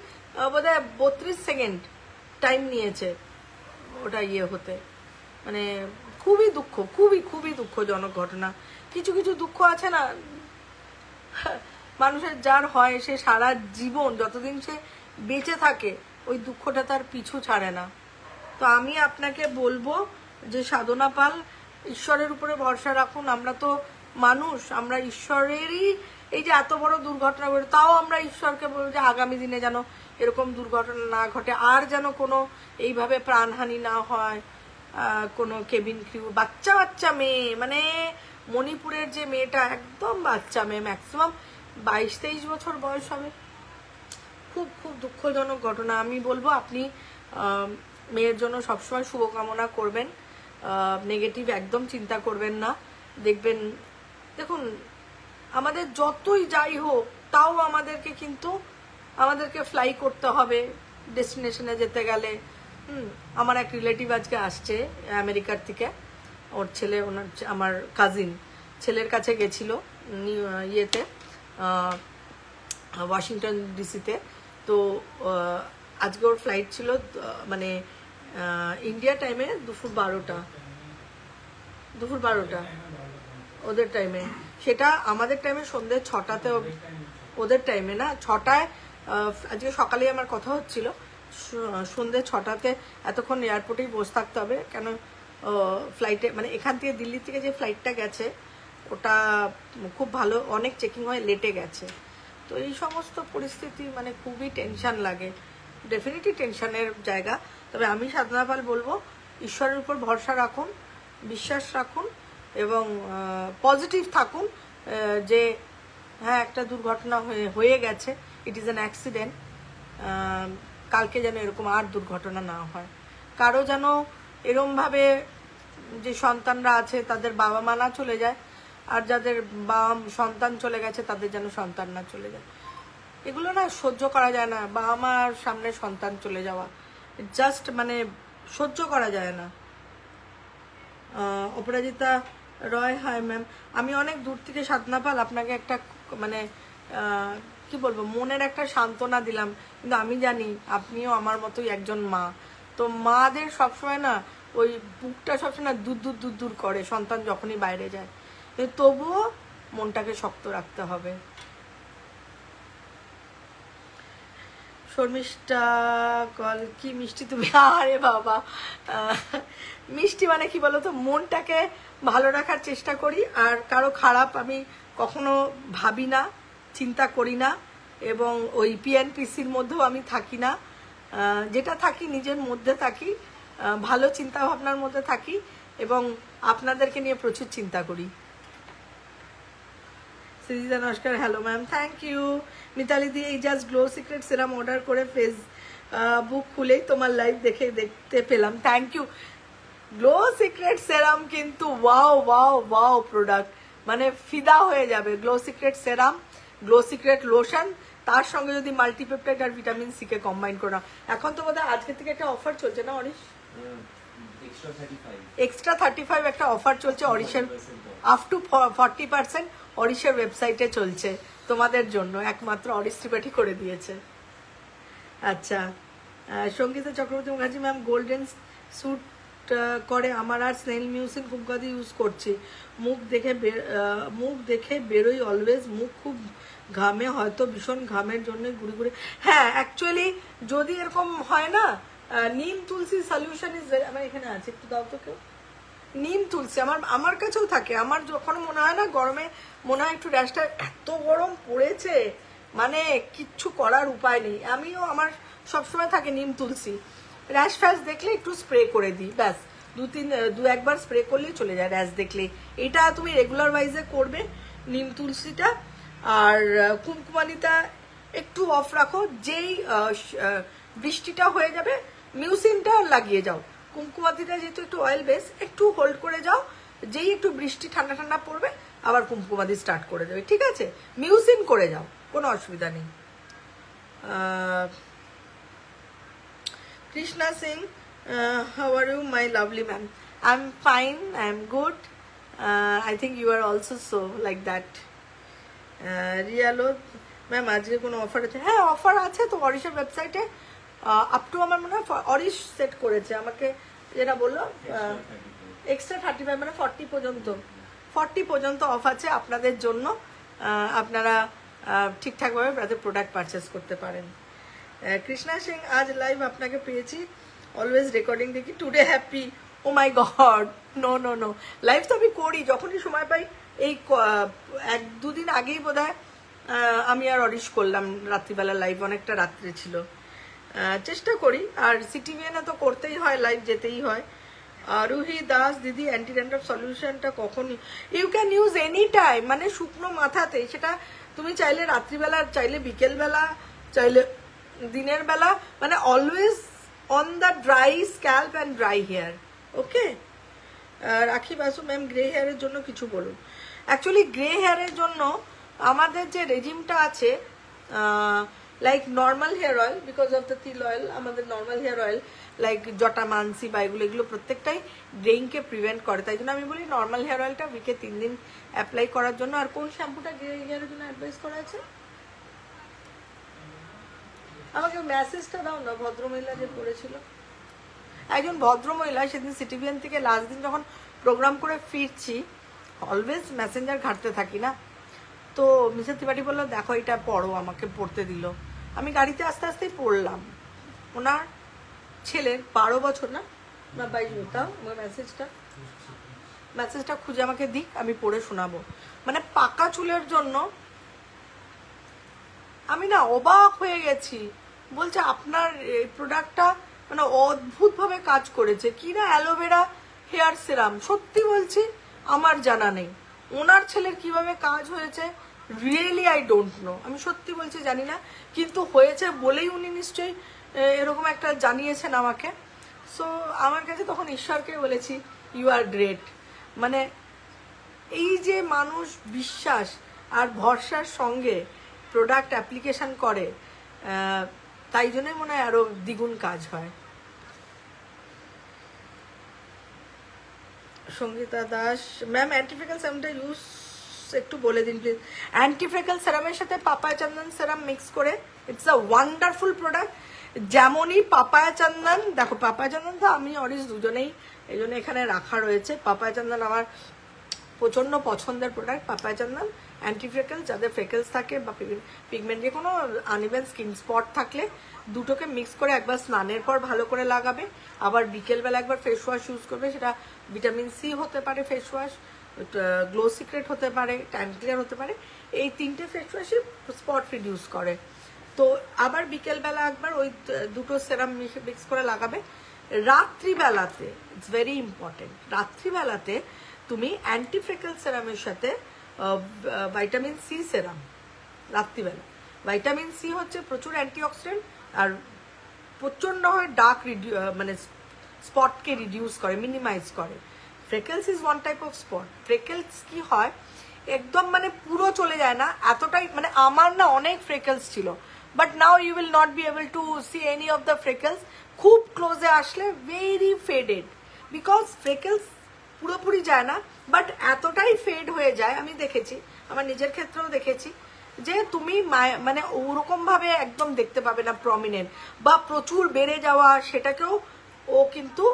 বোধহয় 32 সেকেন্ড টাইম নিয়েছে ওটা ইয়ে হতে। মানে খুবই দুঃখজনক ঘটনা। কিছু দুঃখ আছে না মানুষের, যার হয় সে সারা জীবন যতদিন সে বেঁচে থাকে ওই দুঃখটা তার পিছু ছাড়ে না। তো আমি আপনাকে বলবো যে সাধনা পাল, ঈশ্বরের উপরে ভরসা রাখুন। আমরা তো মানুষ, আমরা ঈশ্বরেরই, এই যে এত বড় দুর্ঘটনা ঘটে, তাও আমরা ঈশ্বরকে বলবো যে আগামী দিনে যেন এরকম দুর্ঘটনা না ঘটে, আর যেন কোনো এইভাবে প্রাণহানি না হয়, কোনো কেবিন ক্রিউ, বাচ্চা মেয়ে, মানে মণিপুরের যে মেয়েটা একদম বাচ্চা মেয়ে, ম্যাক্সিমাম 22-23 বছর বয়স হবে। খুব দুঃখজনক ঘটনা। আমি বলবো আপনি মেয়ের জন্য সবসময় শুভকামনা করবেন, নেগেটিভ একদম চিন্তা করবেন না। দেখুন আমাদের যতই যাই হোক, তাও আমাদেরকে ফ্লাই করতে হবে ডেস্টিনেশনে যেতে গেলে। আমার এক রিলেটিভ আজকে আসছে আমেরিকার থেকে, ওর ছেলে, আমার কাজিন ছেলের কাছে গেছিল ইয়েতে, ওয়াশিংটন ডিসিতে। তো আজকে ওর ফ্লাইট ছিল, মানে ইন্ডিয়া টাইমে দুপুর 12টা ওদের টাইমে, সেটা আমাদের টাইমে সন্ধ্যে 6টাতে, ওদের টাইমে না 6টায়। আজকে সকালেই আমার কথা হচ্ছিল, সন্ধ্যে 6টাতে এতক্ষণ এয়ারপোর্টেই বসে থাকতে হবে, কেন ফ্লাইটে মানে এখান থেকে দিল্লি থেকে যে ফ্লাইটটা গেছে ওটা খুব ভালো, অনেক চেকিং হয়, লেটে গেছে। তো এই সমস্ত পরিস্থিতি মানে খুবই টেনশন লাগে, ডেফিনেটলি টেনশনের জায়গা। তবে আমি সাধনা পাল বলবো ঈশ্বরের উপর ভরসা রাখুন, বিশ্বাস রাখুন এবং পজিটিভ থাকুন যে হ্যাঁ একটা দুর্ঘটনা হয়ে গেছে, ইট ইজ অ্যান অ্যাক্সিডেন্ট, কালকে যেন এরকম আর দুর্ঘটনা না হয়। কারো যেন এরমভাবে যে সন্তানরা আছে তাদের বাবা মা না চলে যায়, আর যাদের সন্তান চলে গেছে তাদের যেন সন্তান না চলে যায়। এগুলো না সহ্য করা যায় না, বাবা মার সামনে সন্তান চলে যাওয়া জাস্ট মানে সহ্য করা যায় না। অপরাজিতা রয়, হাই ম্যাম, আমি অনেক দূর থেকে সাধনা পাল আপনাকে একটা মানে কি বলবো মনের একটা সান্ত্বনা দিলাম, কিন্তু আমি জানি আপনিও আমার মতোই একজন মা। তো মাদের সবসময় না ওই বুকটা সবসময় না দূর দূর দূর দূর করে সন্তান যখনই বাইরে যায়, তবুও মনটাকে শক্ত রাখতে হবে। শর্মিষ্ঠা কল, কি মিষ্টি তুমি, আরে বাবা মিষ্টি মানে কি বলতো, মনটাকে ভালো রাখার চেষ্টা করি, আর কারো খারাপ আমি কখনো ভাবি না, চিন্তা করি না, এবং ওই পিএনপিসির মধ্যেও আমি থাকি না, যেটা থাকি নিজের মধ্যে থাকি, ভালো চিন্তা ভাবনার মধ্যে থাকি এবং আপনাদেরকে নিয়ে প্রচুর চিন্তা করি। সৃজিতা নমস্কার, hello ma'am, thank you. Mitali দি, এই just glow secret serum order করে ফেসবুক খুলেই তোমার লাইভ দেখতে পেলাম, thank you. Glow secret serum কিন্তু ওয়াও ওয়াও ওয়াও প্রোডাক্ট, মানে ফিদা হয়ে যাবে। Glow secret serum, glow secret lotion, তার সঙ্গে যদি মাল্টিপেপটাইড আর ভিটামিন সি কে কম্বাইন করা। এখন তো বোধহয় আজকে থেকে একটা অফার চলছে না অরিশ, এক্সট্রা 35 একটা অফার চলছে অরিশের, আপ টু 40% অরিশের ওয়েবসাইটে চলছে তোমাদের জন্য, একমাত্র অরিশ ত্রিপাঠী করে দিয়েছে। আচ্ছা, Sangeeta Chakraborty Mukherjee ma'am, golden suit করে আমার, আর স্নেল মিউসিন কুমকাদি ইউজ করছি, মুখ দেখে বেরোই অলওয়েজ, মুখ খুব ঘামে, হয়তো ভীষণ ঘামের জন্য ঘুরে ঘুরে। হ্যাঁ অ্যাকচুয়ালি যদি এরকম হয় না, নিম তুলসী সলিউশন ইজ, আমার এখানে আছে, একটু দাও তো কেউ। নিম তুলসী আমার কাছেও থাকে, আমার যখন মনে হয় না গরমে মনে হয় একটু র্যাশটা, এত গরম পড়েছে মানে কিচ্ছু করার উপায় নেই, আমিও আমার সবসময় থাকে নিম তুলসী, র্যাশ ফ্যাশ দেখলে একটু স্প্রে করে দিই, ব্যাস দু একবার স্প্রে করলেই চলে যায় র্যাশ দেখলে। এটা তুমি রেগুলার ওয়াইজে করবে নিম তুলসীটা। আর কুমকুমানিটা একটু অফ রাখো, যেই বৃষ্টিটা হয়ে যাবে মিউসিনটা লাগিয়ে যাও, কুমকুমাতিটা যেহেতু একটু অয়েল বেস, একটু হোল্ড করে যাও, যেই একটু বৃষ্টি ঠান্ডা ঠান্ডা পড়বে আবার কুমকুমাতি স্টার্ট করে দেবে, ঠিক আছে? মিউসিন করে যাও, কোনো অসুবিধা নেই। Krishna Singh, how are you my lovely ma'am? I am fine, I am good, I think you are also so like that. রিয়ালো ম্যাম, আজকে কোনো অফার আছে? হ্যাঁ অফার আছে তো অরিশের ওয়েবসাইটে, আপ টু আমার মনে হয় অরিশ সেট করেছে আমাকে, যেটা বললো এক্সট্রা 35 মানে 40 পর্যন্ত অফ আছে আপনাদের জন্য, আপনারা ঠিকঠাকভাবে তাদের প্রোডাক্ট পারচেস করতে পারেন। কৃষ্ণা সিং, আজ লাইভ আপনাকে পেয়েছি, অলওয়েজ রেকর্ডিং দেখি, today happy, oh my god, no no no, live তো আমি করি যখনই সময় পাই, এই 1-2 দিন আগেই বোধহয় আমি আর অরিশ করলাম রাত্রিবেলা লাইভ, অনেকটা রাত্রে ছিল, চেষ্টা করি, আর সিটিভিএনে তো করতেই হয়, লাইভ যেতেই হয়। রুহি দাস দিদি, অ্যান্টি ড্যান্ড্রফ সলিউশনটা কখন? You can use any time, মানে শুকনো মাথাতে, সেটা তুমি চাইলে রাত্রিবেলা, চাইলে বিকেলবেলা, চাইলে দিনের বেলা, মানে always on the dry scalp and dry hair, okay? Rakhi Basu ma'am, grey হেয়ারের জন্য কিছু বলুন। অ্যাকচুয়ালি গ্রে হেয়ারের জন্য আমাদের যে রেজিমটা আছে, like normal hair oil, because of the til oil, আমাদের normal hair oil like jatamansi বা এগুলো প্রত্যেকটাই গ্রেইংকে প্রিভেন্ট করে, তাই জন্য আমি বলি নর্মাল হেয়ার অয়েলটা উইকে 3 দিন অ্যাপ্লাই করার জন্য। আর কোন শ্যাম্পুটা গ্রে হেয়ারের জন্য অ্যাডভাইস করা আছে? আমাকে মেসেজটা দাও না, ভদ্রমহিলা যে পড়েছিল, একজন ভদ্রমহিলা সেদিন সিটিভিএন থেকে লাস্ট দিন যখন প্রোগ্রাম করে ফিরছি, অলওয়েজ মেসেঞ্জার ঘাঁটতে থাকি না, তো মিসেস ত্রিপাঠী বললো দেখো এটা পড়ো, আমাকে পড়তে দিল, আমি গাড়িতে আস্তে আস্তেই পড়লাম। ওনার ছেলের 12 বছর না 22 বছর, আমার মেসেজটা খুঁজে আমাকে দিক, আমি পড়ে শোনাবো। মানে পাকা চুলের জন্য আমি না অবাক হয়ে গেছি, বলছে আপনার এই প্রোডাক্টটা মানে অদ্ভুতভাবে কাজ করেছে। কি না অ্যালোভেরা হেয়ার সিরাম, সত্যি বলছি আমার জানা নেই। ওনার ছেলের কিভাবে কাজ হয়েছে রিয়েলি আই ডোন্ট নো, আমি সত্যি বলছি জানি না, কিন্তু হয়েছে বলেই উনি নিশ্চয়ই এরকম একটা জানিয়েছেন আমাকে। সো আমার কাছে তখন ঈশ্বরকে বলেছি ইউ আর গ্রেট। মানে এই যে মানুষ বিশ্বাস আর ভরসার সঙ্গে প্রোডাক্ট অ্যাপ্লিকেশন করে, তাই জন্যই মনে হয় আরো দ্বিগুণ কাজ হয়। সঙ্গীতা দাস ম্যাম অ্যান্টিফ্রেকল সেরামটা ইউজ একটু বলে দিন প্লিজ। অ্যান্টিফ্রেকল সেরামের সাথে পাপায়া চন্দন সেরাম মিক্স করে, ইটস আ ওয়ান্ডারফুল প্রোডাক্ট। যেমনই পাপায়া চন্দন, দেখো পাপায়া চন্দন তো আমি অরিস দুজনেই এই জন্য এখানে রাখা রয়েছে। পাপায়া চন্দন আমার প্রচণ্ড পছন্দের প্রোডাক্ট। পাপায়া চন্দন অ্যান্টিফ্রেকল, যাদের ফ্রেকলস থাকে বা পিগমেন্ট যে কোনো আনইভেন স্কিন স্পট থাকলে দুটোকে মিক্স করে একবার স্নানের পর ভালো করে লাগাবে, আবার বিকেলবেলা একবার ফেস ওয়াশ ইউজ করবে। সেটা ভিটামিন সি হতে পারে ফেস ওয়াশ, গ্লো সিক্রেট হতে পারে, ট্যান ক্লিয়ার হতে পারে। এই তিনটে ফেস ওয়াশই স্পট রিডিউস করে। তো আবার বিকেলবেলা একবার ওই দুটো সেরাম মিক্স করে লাগাবে। রাত্রিবেলাতে ইটস ভেরি ইম্পর্টেন্ট, রাত্রিবেলাতে তুমি অ্যান্টিফ্রেকল সেরামের সাথে ভাইটামিন সি সেরাম, রাত্রিবেলা ভাইটামিন সি হচ্ছে প্রচুর অ্যান্টিঅক্সিডেন্ট আর প্রচণ্ড হয় ডার্ক মানে স্পটকে রিডিউস করে, মিনিমাইজ করে। Freckles is one type of spot. Freckles কি হয় একদম মানে পুরো চলে যায় না এতটাই, মানে আমার না অনেক ফ্রেকেলস ছিল, but now you will not be able to see any of the freckles. খুব ক্লোজে আসলে ভেরি ফেডেড, বিকজ ফ্রেকেলস পুরোপুরি যায় না বাট এতটাই ফেড হয়ে যায়। আমি দেখেছি, আমার নিজের ক্ষেত্রেও দেখেছি যে তুমি মানে ওরকম ভাবে একদম দেখতে পাবে না প্রমিনেন্ট বা প্রচুর বেড়ে যাওয়া, সেটাকেও ও কিন্তু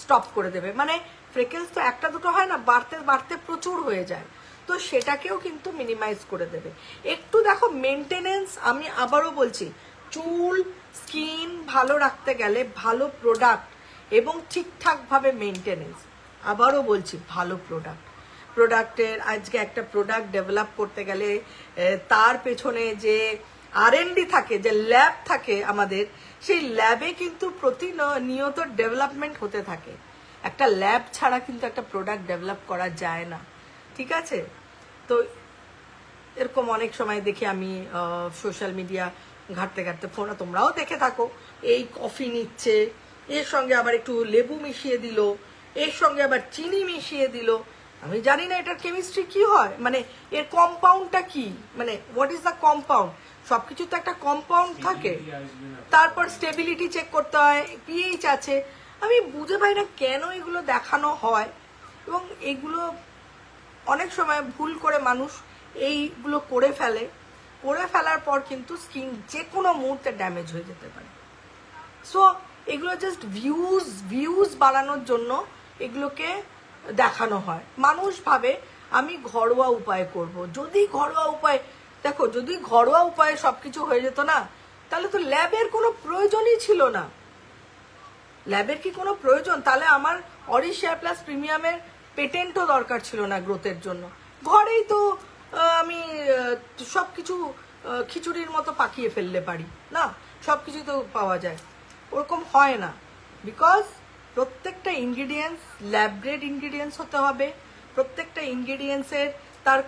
স্টপ করে দেবে। মানে ফ্রেকেলস তো একটা দুটো হয় না, বাড়তে বাড়তে প্রচুর হয়ে যায়, তো সেটাকেও কিন্তু মিনিমাইজ করে দেবে। একটু দেখো মেনটেনেন্স, আমি আবারও বলছি চুল স্কিন ভালো রাখতে গেলে ভালো প্রোডাক্ট এবং ঠিকঠাকভাবে মেনটেনেন্স, আবারও বলছি ভালো প্রোডাক্টের আজকে একটা প্রোডাক্ট ডেভেলপ করতে গেলে তার পেছনে যে R&D থাকে, যে ল্যাব থাকে আমাদের, সেই ল্যাবে কিন্তু প্রতিনিয়ত ডেভেলপমেন্ট হতে থাকে। একটা ল্যাব ছাড়া কিন্তু একটা প্রোডাক্ট ডেভেলপ করা যায় না, ঠিক আছে? তো এরকম অনেক সময় দেখি আমি সোশ্যাল মিডিয়া ঘাঁটতে ঘাঁটতে, ফোন তোমরাও দেখে থাকো, এই কফি নিচ্ছে, এর সঙ্গে আবার একটু লেবু মিশিয়ে দিল, এর সঙ্গে আবার চিনি মিশিয়ে দিল। আমি জানি না এটার কেমিস্ট্রি কি হয়, মানে এর কম্পাউন্ডটা কি, মানে হোয়াট ইজ দ্য কম্পাউন্ড। সবকিছু তো একটা কম্পাউন্ড থাকে, তারপর স্টেবিলিটি চেক করতে হয়, পিএইচ আছে। আমি বুঝে পাই না কেন এগুলো দেখানো হয়, এবং এগুলো অনেক সময় ভুল করে মানুষ এইগুলো করে ফেলার পর কিন্তু স্কিন যে কোনো মুহূর্তে ড্যামেজ হয়ে যেতে পারে। সো এগুলো জাস্ট ভিউজ বাড়ানোর জন্য এগুলোকে দেখানো হয়। মানুষ ভাবে আমি ঘরোয়া উপায় করব। যদি ঘরোয়া উপায়, দেখো যদি ঘরোয়া উপায়ে সবকিছু হয়ে যেত না, তাহলে তো ল্যাবের কোনো প্রয়োজনই ছিল না। ল্যাবের কি কোনো প্রয়োজন? তাহলে আমার অরিস শেয়ার প্লাস প্রিমিয়ামের পেটেন্টও দরকার ছিল না গ্রোথের জন্য। ঘরেই তো আমি সবকিছু খিচুড়ির মতো পাকিয়ে ফেললে পারি না, সবকিছু তো পাওয়া যায়। ওরকম হয় না, বিকজ প্রত্যেকটা ইনগ্রিডিয়েন্টস ল্যাবরেড ইনগ্রিডিয়েন্টস হতে হবে। প্রত্যেকটা ইনগ্রিডিয়েন্টসের তার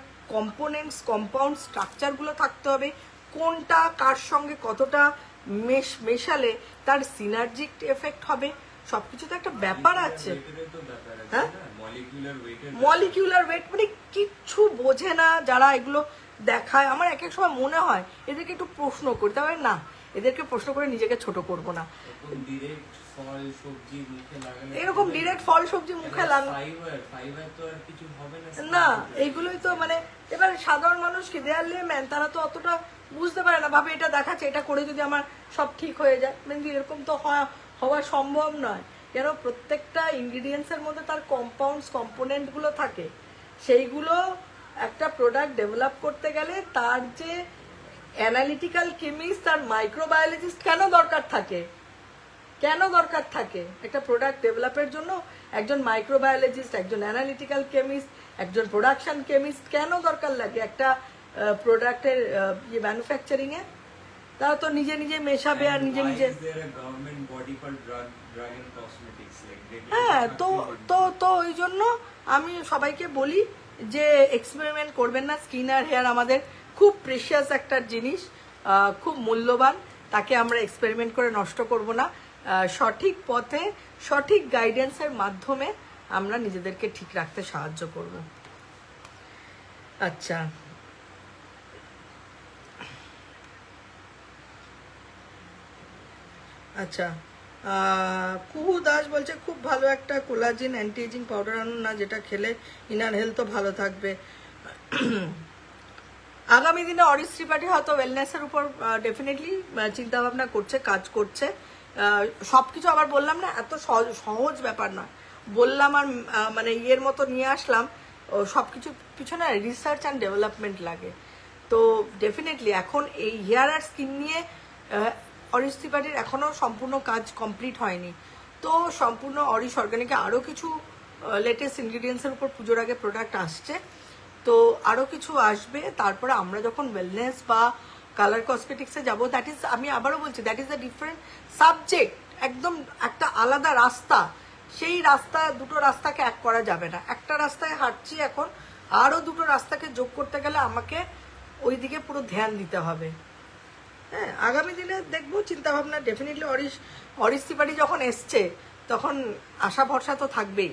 কম্পাউন্ড স্ট্রাকচারগুলো থাকতে হবে, কোনটা কার সঙ্গে কতটা মেশালে তার সিনার্জিক এফেক্ট হবে, সবকিছু তো একটা ব্যাপার আছে। হ্যাঁ, মলিকিউলার ওয়েট মানে কিচ্ছু বোঝে না যারা এগুলো দেখায়। আমার এক এক সময় মনে হয় এদেরকে একটু প্রশ্ন করতে হবে, না এদেরকে প্রশ্ন করে নিজেকে ছোট করব না। এরকম ডিরেক্ট ফল সবজি মুখে না, এইগুলোই তো মানে এবার সাধারণ মানুষ কি, দেয়ার লেম্যান, তারা তো অতটা বুঝতে পারে না, ভাবে এটা দেখাচ্ছে, এটা করে যদি আমার সব ঠিক হয়ে যায়। মানে এরকম তো হওয়া সম্ভব নয়। কেন প্রত্যেকটা ইনগ্রিডিয়েন্টসের মধ্যে তার কম্পোনেন্টগুলো থাকে, সেইগুলো একটা প্রোডাক্ট ডেভেলপ করতে গেলে তার যে অ্যানালিটিক্যাল কেমিস্ট, তার মাইক্রোবায়োলজিস্ট কেন দরকার থাকে একটা প্রোডাক্ট ডেভেলপের জন্য? একজন মাইক্রোবায়োলজিস্ট, একজন অ্যানালিটিক্যাল কেমিস্ট, একজন প্রোডাকশন কেমিস্ট কেন দরকার লাগে একটা প্রোডাক্টের ম্যানুফ্যাকচারিংয়ে? তারা তো নিজে নিজে মেশাবে আর নিজে নিজে। হ্যাঁ, তো তো তো ওই জন্য আমি সবাইকে বলি যে এক্সপেরিমেন্ট করবেন না। স্কিন আর হেয়ার আমাদের খুব প্রেশিয়াস একটা জিনিস, খুব মূল্যবান, তাকে আমরা এক্সপেরিমেন্ট করে নষ্ট করব না। সঠিক পথে সঠিক গাইডেন্সের মাধ্যমে আমরা নিজেদেরকে ঠিক রাখতে সাহায্য করব। আচ্ছা, আচ্ছা, কুহু দাস বলছে খুব ভালো একটা কোলাজিন অ্যান্টি এজিং পাউডার আনুন না, যেটা খেলে ইনার হেলথও ভালো থাকবে। আগামী দিনে অরিশ ত্রিপাঠী হয়তো ওয়েলনেসের উপর ডেফিনেটলি চিন্তাভাবনা করছে, কাজ করছে। সব কিছু আবার বললাম না, এত সহজ ব্যাপার না, বললাম আর মানে ইয়ের মতো নিয়ে আসলাম। সব কিছু পিছনে রিসার্চ অ্যান্ড ডেভেলপমেন্ট লাগে। তো ডেফিনেটলি এখন এই হেয়ার আর স্কিন নিয়ে অরিশ ত্রিপাঠীর এখনও সম্পূর্ণ কাজ কমপ্লিট হয়নি। তো সম্পূর্ণ অরিশ অর্গানিকে আরও কিছু লেটেস্ট ইনগ্রিডিয়েন্টসের উপর পুজোর আগে প্রোডাক্ট আসছে, তো আরও কিছু আসবে। তারপরে আমরা যখন ওয়েলনেস বা কালার কসমেটিক্সে যাবো, দ্যাট ইজ, আমি আবারও বলছি, that is the different subject, একদম একটা আলাদা রাস্তা। সেই রাস্তা, দুটো রাস্তাকে এক করা যাবে না। একটা রাস্তায় হাঁটছি এখন, আরও দুটো রাস্তাকে যোগ করতে গেলে আমাকে ওই দিকে পুরো ধ্যান দিতে হবে। হ্যাঁ, আগামী দিনে দেখবো চিন্তাভাবনা ডেফিনেটলি। অরিশ ত্রিপাঠী যখন এসছে তখন আশা ভরসা তো থাকবেই।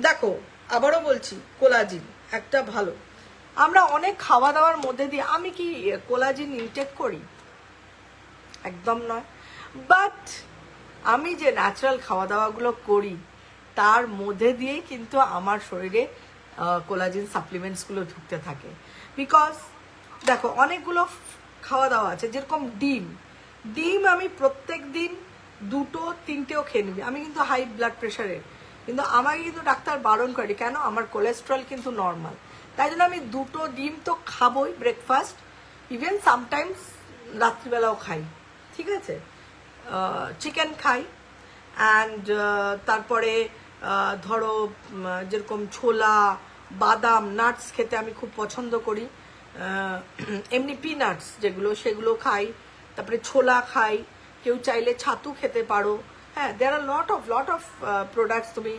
দেখো, আবারও বলছি, কোলাজিন একটা ভালো, আমরা অনেক খাওয়া দাওয়ার মধ্যে দিয়ে, আমি কি কোলাজিন ইনটেক করি? একদম নয়। বাট আমি যে ন্যাচারাল খাওয়া দাওয়াগুলো করি তার মধ্যে দিয়েই কিন্তু আমার শরীরে কোলাজিন সাপ্লিমেন্টসগুলো ঢুকতে থাকে। বিকজ দেখো, অনেকগুলো খাওয়া দাওয়া আছে, যেরকম ডিম আমি প্রত্যেক দিন 2-3টেও খেয়ে নিবি। আমি কিন্তু হাই ব্লাড প্রেশারের, কিন্তু আমাকে কিন্তু ডাক্তার বারণ করে, কেন? আমার কোলেস্ট্রল কিন্তু নর্মাল, তাই জন্য আমি 2টো ডিম তো খাবই ব্রেকফাস্ট, ইভেন সামটাইমস রাত্রিবেলাও খাই, ঠিক আছে? চিকেন খাই, অ্যান্ড তারপরে ধরো যেরকম ছোলা, বাদাম, নাটস খেতে আমি খুব পছন্দ করি। এমনি পিনাটস যেগুলো, সেগুলো খাই। তারপরে ছোলা খাই, কেউ চাইলে ছাতু খেতে পারো। হ্যাঁ, দেয়ার আর লট অফ প্রোডাক্টস তুমি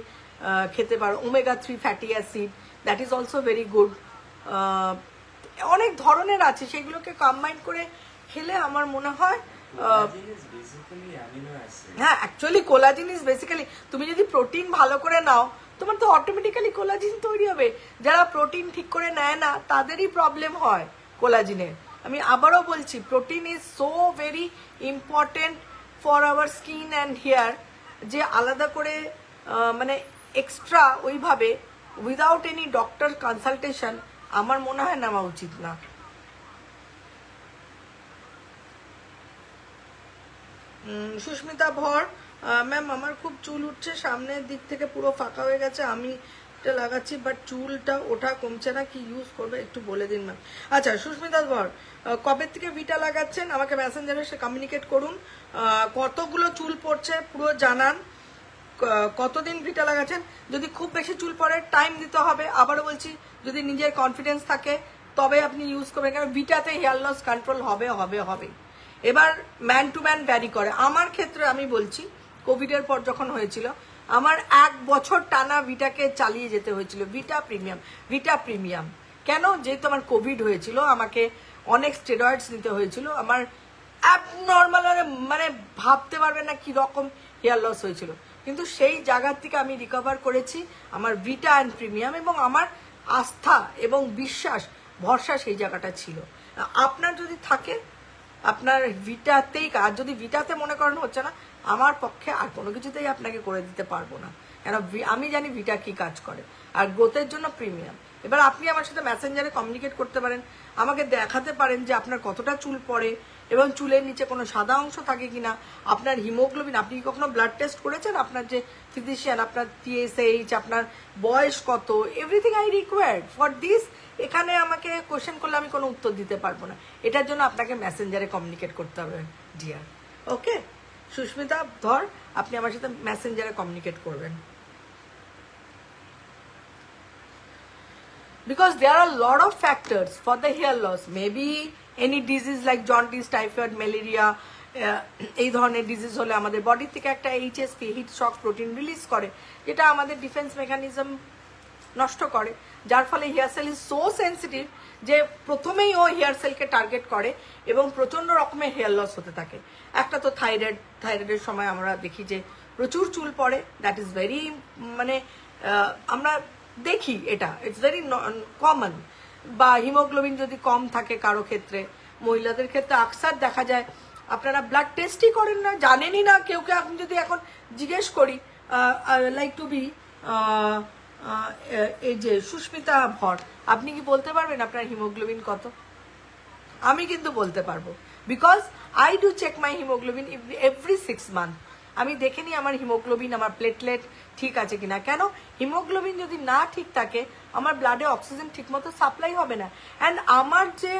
খেতে পারো। Omega 3 fatty acid, that is also very good. অনেক ধরনের আছে, সেগুলোকে কম্বাইন করে খেলে আমার মনে হয়, হ্যাঁ, অ্যাকচুয়ালি কোলাজিন ইজ বেসিক্যালি, তুমি যদি প্রোটিন ভালো করে নাও তোমার তো অটোমেটিক্যালি কোলাজিন তৈরি হবে। যারা প্রোটিন ঠিক করে নেয় না তাদেরই প্রবলেম হয় কোলাজিনের। আমি আবারও বলছি, protein is so very important for our skin and hair, যে আলাদা করে মানে এক্সট্রা ওইভাবে উইদাউট এনি ডক্টর কনসালটেশন আমার মনে হয় নেওয়া উচিত না। সুস্মিতা ভর, ম্যাম আমার খুব চুল উঠছে, সামনের দিক থেকে পুরো ফাঁকা হয়ে গেছে, আমি এটা লাগাচ্ছি বাট চুলটা ওঠা কমছে না, কি ইউজ করবে একটু বলে দিন ম্যাম। আচ্ছা সুস্মিতা ভর, কবে থেকে ভিটা লাগাচ্ছেন আমাকে মেসেঞ্জারে এসে কমিউনিকেট করুন। কতগুলো চুল পড়ছে পুরো জানান, কতদিন ভিটা লাগাচ্ছেন। যদি খুব বেশি চুল পড়ে টাইম দিতে হবে। আবারও বলছি, যদি নিজের কনফিডেন্স থাকে তবে আপনি ইউজ করবেন, কারণ ভিটাতে হেয়ার লস কন্ট্রোল হবে হবে হবে। এবার ম্যান টু ম্যান ভ্যারি করে। আমার ক্ষেত্রে আমি বলছি, কোভিডের পর যখন হয়েছিল আমার 1 বছর টানা ভিটাকে চালিয়ে যেতে হয়েছিল। ভিটা প্রিমিয়াম কেন? যেহেতু আমার কোভিড হয়েছিল, আমাকে অনেক স্টেরয়েডস নিতে হয়েছিল, আমার অ্যাবনর্মাল মানে ভাবতে পারবেন না কি রকম হেয়ার লস হয়েছিল, কিন্তু সেই জায়গার থেকে আমি রিকভার করেছি আমার ভিটা অ্যান্ড প্রিমিয়াম, এবং আমার আস্থা এবং বিশ্বাস ভরসা সেই জায়গাটা ছিল। আপনার যদি থাকে আপনার ভিটাতেই, আর যদি ভিটাতে মনে করেন হচ্ছে না, আমার পক্ষে আর কোনো কিছুতেই আপনাকে করে দিতে পারবো না, কেন আমি জানি ভিটা কি কাজ করে। আর গ্রোথের জন্য প্রিমিয়াম। এবার আপনি আমার সাথে মেসেঞ্জারে কমিউনিকেট করতে পারেন, আমাকে দেখাতে পারেন যে আপনার কতটা চুল পড়ে এবং চুলের নিচে কোনো সাদা অংশ থাকে কিনা, আপনার হিমোগ্লোবিন, আপনি কি কখনো ব্লাড টেস্ট করেছেন? আপনার যে ফিজিশিয়ান, আপনার TSH, আপনার বয়স কত, everything I required for this. এখানে আমাকে কোয়েশ্চেন করলে আমি কোনো উত্তর দিতে পারবো না, এটার জন্য আপনাকে মেসেঞ্জারে কমিউনিকেট করতে হবে ডিয়ার। ওকে সুস্মিতা ধর, আপনি আমার সাথে মেসেঞ্জারে কমিউনিকেট করবেন। because there are a lot of factors for the hair loss. Maybe any disease like jaundice, typhoid, malaria, এই ধরনের ডিজিজ হলে আমাদের বডি থেকে একটা HSP heat shock protein release করে, যেটা আমাদের ডিফেন্স মেকানিজম নষ্ট করে, যার ফলে hair cell is so sensitive যে প্রথমেই ও হেয়ার সেলকে টার্গেট করে এবং প্রচণ্ড রকমের হেয়ার লস হতে থাকে। একটা তো থাইরয়েডের সময় আমরা দেখি যে প্রচুর চুল পড়ে, দ্যাট ইজ ভেরি মানে আমরা দেখি এটা, ইটস ভেরি কমন। বা হিমোগ্লোবিন যদি কম থাকে কারো ক্ষেত্রে, মহিলাদের ক্ষেত্রে আকসার দেখা যায়। আপনারা ব্লাড টেস্টই করেন না, জানেনই না। কেউ আমি যদি এখন জিজ্ঞেস করি লাইক টু বি এই যে সুস্মিতা ভর, আপনি কি বলতে পারবেন আপনার হিমোগ্লোবিন কত? আমি কিন্তু বলতে পারবো, because I do check my haemoglobin every 6 month. আমি দেখে নিই আমার হিমোগ্লোবিন, আমার প্লেটলেট ঠিক আছে কিনা। কেন? হিমোগ্লোবিন যদি না ঠিক থাকে আমার ব্লাডে অক্সিজেন ঠিকমতো সাপ্লাই হবে না। অ্যান্ড আমার যে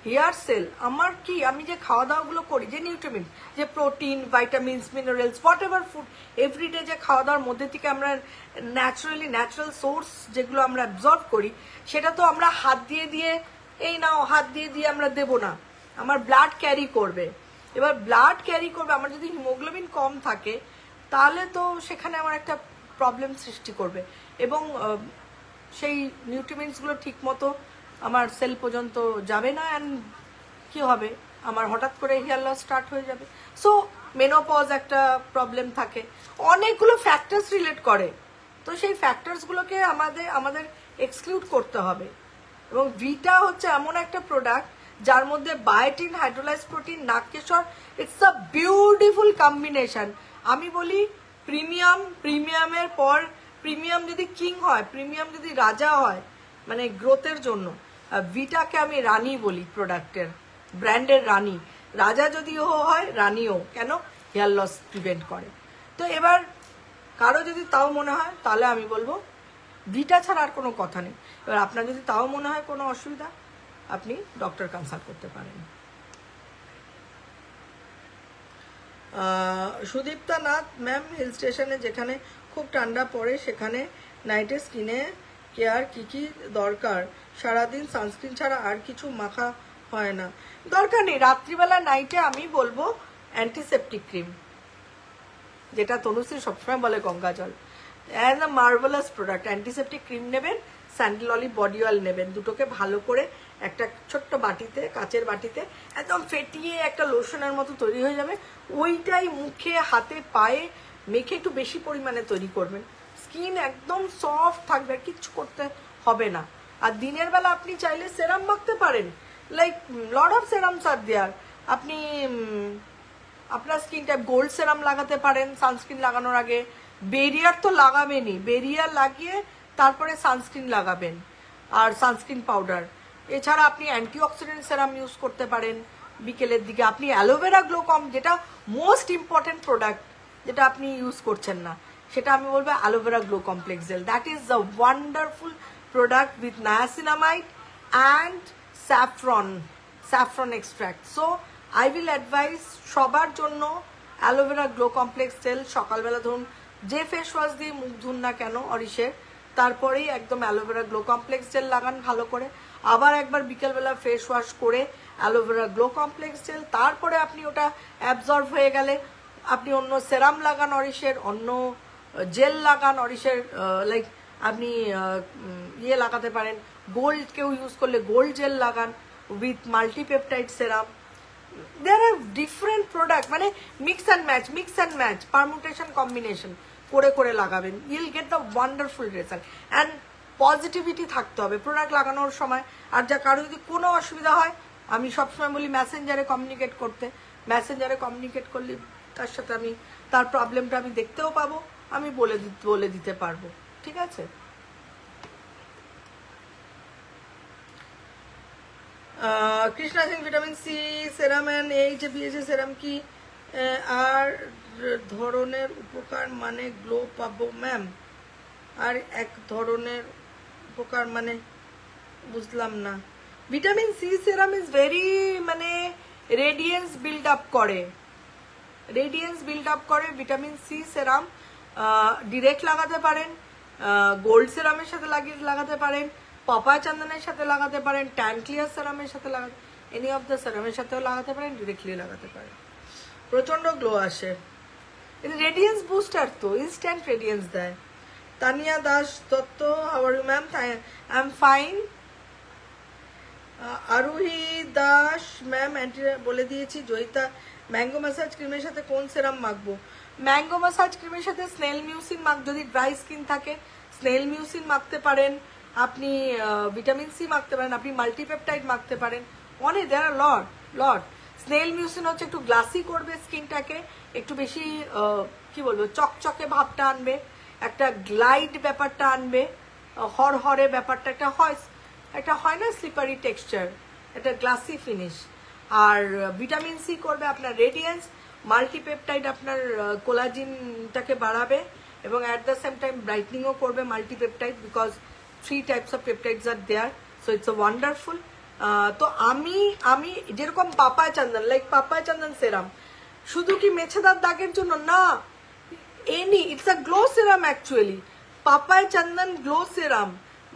হেয়ার সেল, আমার কি আমি যে খাওয়া দাওয়াগুলো করি, যে নিউট্রিয়েন্ট, যে protein, vitamins, minerals, whatever food everyday যে খাওয়া দাওয়ার মধ্যে থেকে আমরা ন্যাচারাল সোর্স যেগুলো আমরা অ্যাবজর্ব করি, সেটা তো আমরা হাত দিয়ে এই নাও হাত দিয়ে আমরা দেবো না। আমার ব্লাড ক্যারি করবে। এবার ব্লাড ক্যারি করবে, আমার যদি হিমোগ্লোবিন কম থাকে তাহলে তো সেখানে আমার একটা প্রবলেম সৃষ্টি করবে এবং সেই নিউট্রিয়েন্টসগুলো ঠিক মতো আমার সেল পর্যন্ত যাবে না। অ্যান্ড কি হবে, আমার হঠাৎ করে হেয়ার লস স্টার্ট হয়ে যাবে। সো মেনোপজ একটা প্রবলেম থাকে, অনেকগুলো ফ্যাক্টরস রিলেট করে। তো সেই ফ্যাক্টরসগুলোকে আমাদের এক্সক্লুড করতে হবে। এবং ভিটা হচ্ছে এমন একটা প্রোডাক্ট যার মধ্যে বায়োটিন, হাইড্রোলাইজ প্রোটিন, নাগকেশর, ইটস আ বিউটিফুল কম্বিনেশন। আমি বলি প্রিমিয়ামের পর প্রিমিয়াম যদি কিং হয়, প্রিমিয়াম যদি রাজা হয়, মানে গ্রোথের জন্য ভিটাকে আমি রানী বলি, প্রোডাক্টের ব্র্যান্ডের রানী। রাজা যদি ও হয়, রানীও। কেন? হেয়ার লস প্রিভেন্ট করে। তো এবার কারো যদি তাও মনে হয় তাহলে আমি বলবো ভিটা ছাড়া আর কোনো কথা নেই। এবার আপনার যদি তাও মনে হয় কোনো অসুবিধা, আপনি ডক্টর কনসাল্ট করতে পারেন। সুদীপ্তা নাথ ম্যাম, হিল স্টেশনে যেখানে খুব ঠান্ডা পড়ে সেখানে নাইটে স্কিনে কেয়ার কি দরকার? সারাদিন সানস্ক্রিন ছাড়া আর কিছু মাখা হয় না? দরকার নেই। রাত্রিবেলা নাইটে আমি বলবো অ্যান্টিসেপটিক ক্রিম, যেটা তনুশ্রী সবসময় বলে গঙ্গা জল, as a marvellous product. Antiseptic cream নেবেন, স্যান্ডেল অলিভ বডি অয়েল নেবেন, দুটোকে ভালো করে একটা ছোট্ট বাটিতে, কাচের বাটিতে একদম ফেটিয়ে একটা লোশনের মতো তৈরি হয়ে যাবে। ওইটাই মুখে, হাতে, পায়ে মেখে একটু বেশি পরিমাণে তৈরি করবেন। স্কিন একদম সফট থাকবে, কিচ্ছু করতে হবে না। আর দিনের বেলা আপনি চাইলে সেরাম মাখতে পারেন, লাইক লট অফ সেরামস আর দেয়ার। আপনি আপনার স্কিন টাইপ গোল্ড সেরাম লাগাতে পারেন সানস্ক্রিন লাগানোর আগে। বেরিয়ার তো লাগাবেনই, বেরিয়ার লাগিয়ে তারপরে সানস্ক্রিন লাগাবেন আর সানস্ক্রিন পাউডার। এছাড়া আপনি অ্যান্টিঅক্সিডেন্ট সেরাম ইউজ করতে পারেন বিকেলের দিকে। আপনি অ্যালোভেরা গ্লোকম, যেটা মোস্ট ইম্পর্টেন্ট প্রোডাক্ট, যেটা আপনি ইউজ করছেন না, সেটা আমি বলবো aloe vera glow complex gel. That is a wonderful product with niacinamide and saffron extract. So I will advise সবার জন্য অ্যালোভেরা গ্লো কমপ্লেক্স জেল। সকালবেলা ধরুন যে ফেস ওয়াশ দিয়ে মুখ ধুন না কেন অরিশের, তারপরেই একদম অ্যালোভেরা গ্লো কমপ্লেক্স জেল লাগান ভালো করে। আবার একবার বিকেলবেলা ফেস ওয়াশ করে অ্যালোভেরা গ্লো কমপ্লেক্স জেল, তারপরে আপনি ওটা অ্যাবজর্ব হয়ে গেলে আপনি অন্য সেরাম লাগান অরিশের, অন্য জেল লাগান অরিশের, লাইক আপনি ইয়ে লাগাতে পারেন, গোল্ড কেউ ইউজ করলে গোল্ড জেল লাগান with multipeptide serum. there are different product, মানে mix and match permutation combination করে লাগাবেন, you'll get the wonderful result. and positivity থাকতে হবে প্রোডাক্ট লাগানোর সময়। আর যা কারো যদি কোনো অসুবিধা হয়, আমি সবসময় বলি মেসেঞ্জারে কমিউনিকেট করতে। মেসেঞ্জারে কমিউনিকেট করলে তার সাথে আমি তার প্রবলেমটা আমি দেখতেও পাবো, আমি বলে দিতে পারবো। ঠিক আছে? Krishna Singh, vitamin C serum and H serum কি আর ধরনের উপকার মানে গ্লো পাবো ম্যাম? আর এক ধরনের উপকার মানে বুঝলাম না। Vitamin C serum is very মানে রেডিয়েন্স বিল্ড আপ করে। ভিটামিন সি সেরাম ডিরেক্ট লাগাতে পারেন, গোল্ড সেরামের সাথে লাগাতে পারেন, পাপায়া চন্দনের সাথে লাগাতে পারেন, ট্যান ক্লিয়ার সেরামের সাথে লাগাতে, এনি অফ দ্য সেরামের সাথেও লাগাতে পারেন, ডিরেক্টলি লাগাতে পারেন। প্রচন্ড গ্লো আসে, রেডিয়েন্স বুস্টার তো, ইনস্ট্যান্ট রেডিয়েন্স দেয়। Tania Das Dutta, how are you ma'am? I am fine. Arohi Das ma'am anti বলে দিয়েছি। জয়িতা, ম্যাঙ্গো ম্যাসাজ ক্রিমের সাথে কোন সেরাম মাখবো? ম্যাঙ্গো ম্যাসাজ ক্রিমের সাথে স্নেল মিউসিন যদি ড্রাই স্কিন থাকে স্নেল মিউসিন মাখতে পারেন, আপনি ভিটামিন সি মাখতে পারেন, আপনি মাল্টিপেপটাইড মাখতে পারেন, অনেক দেয়ার আর লট। স্নেল মিউসিন হচ্ছে একটু গ্লাসি করবে স্কিনটাকে, একটু বেশি কি বলবো চকচকে ভাবটা আনবে, একটা গ্লাইড ব্যাপারটা আনবে, হরহরে ব্যাপারটা একটা হয় না স্লিপারি টেক্সচার, একটা গ্লাসি ফিনিশ। আর ভিটামিন সি করবে আপনার রেডিয়েন্স, মাল্টিপেপটাইড আপনার কোলাজিনটাকে বাড়াবে, এবং অ্যাট দ্য সেম টাইম ব্রাইটনিংও করবে multipeptide, because 3 types of peptides are there, so it's a wonderful. তো আমি যেরকম পাপায়া চন্দন, লাইক পাপায়া চন্দন সেরাম শুধু কি মেছেদার দাগের জন্য না, it's a glow serum actually. Papaya চন্দন গ্লো সেরাম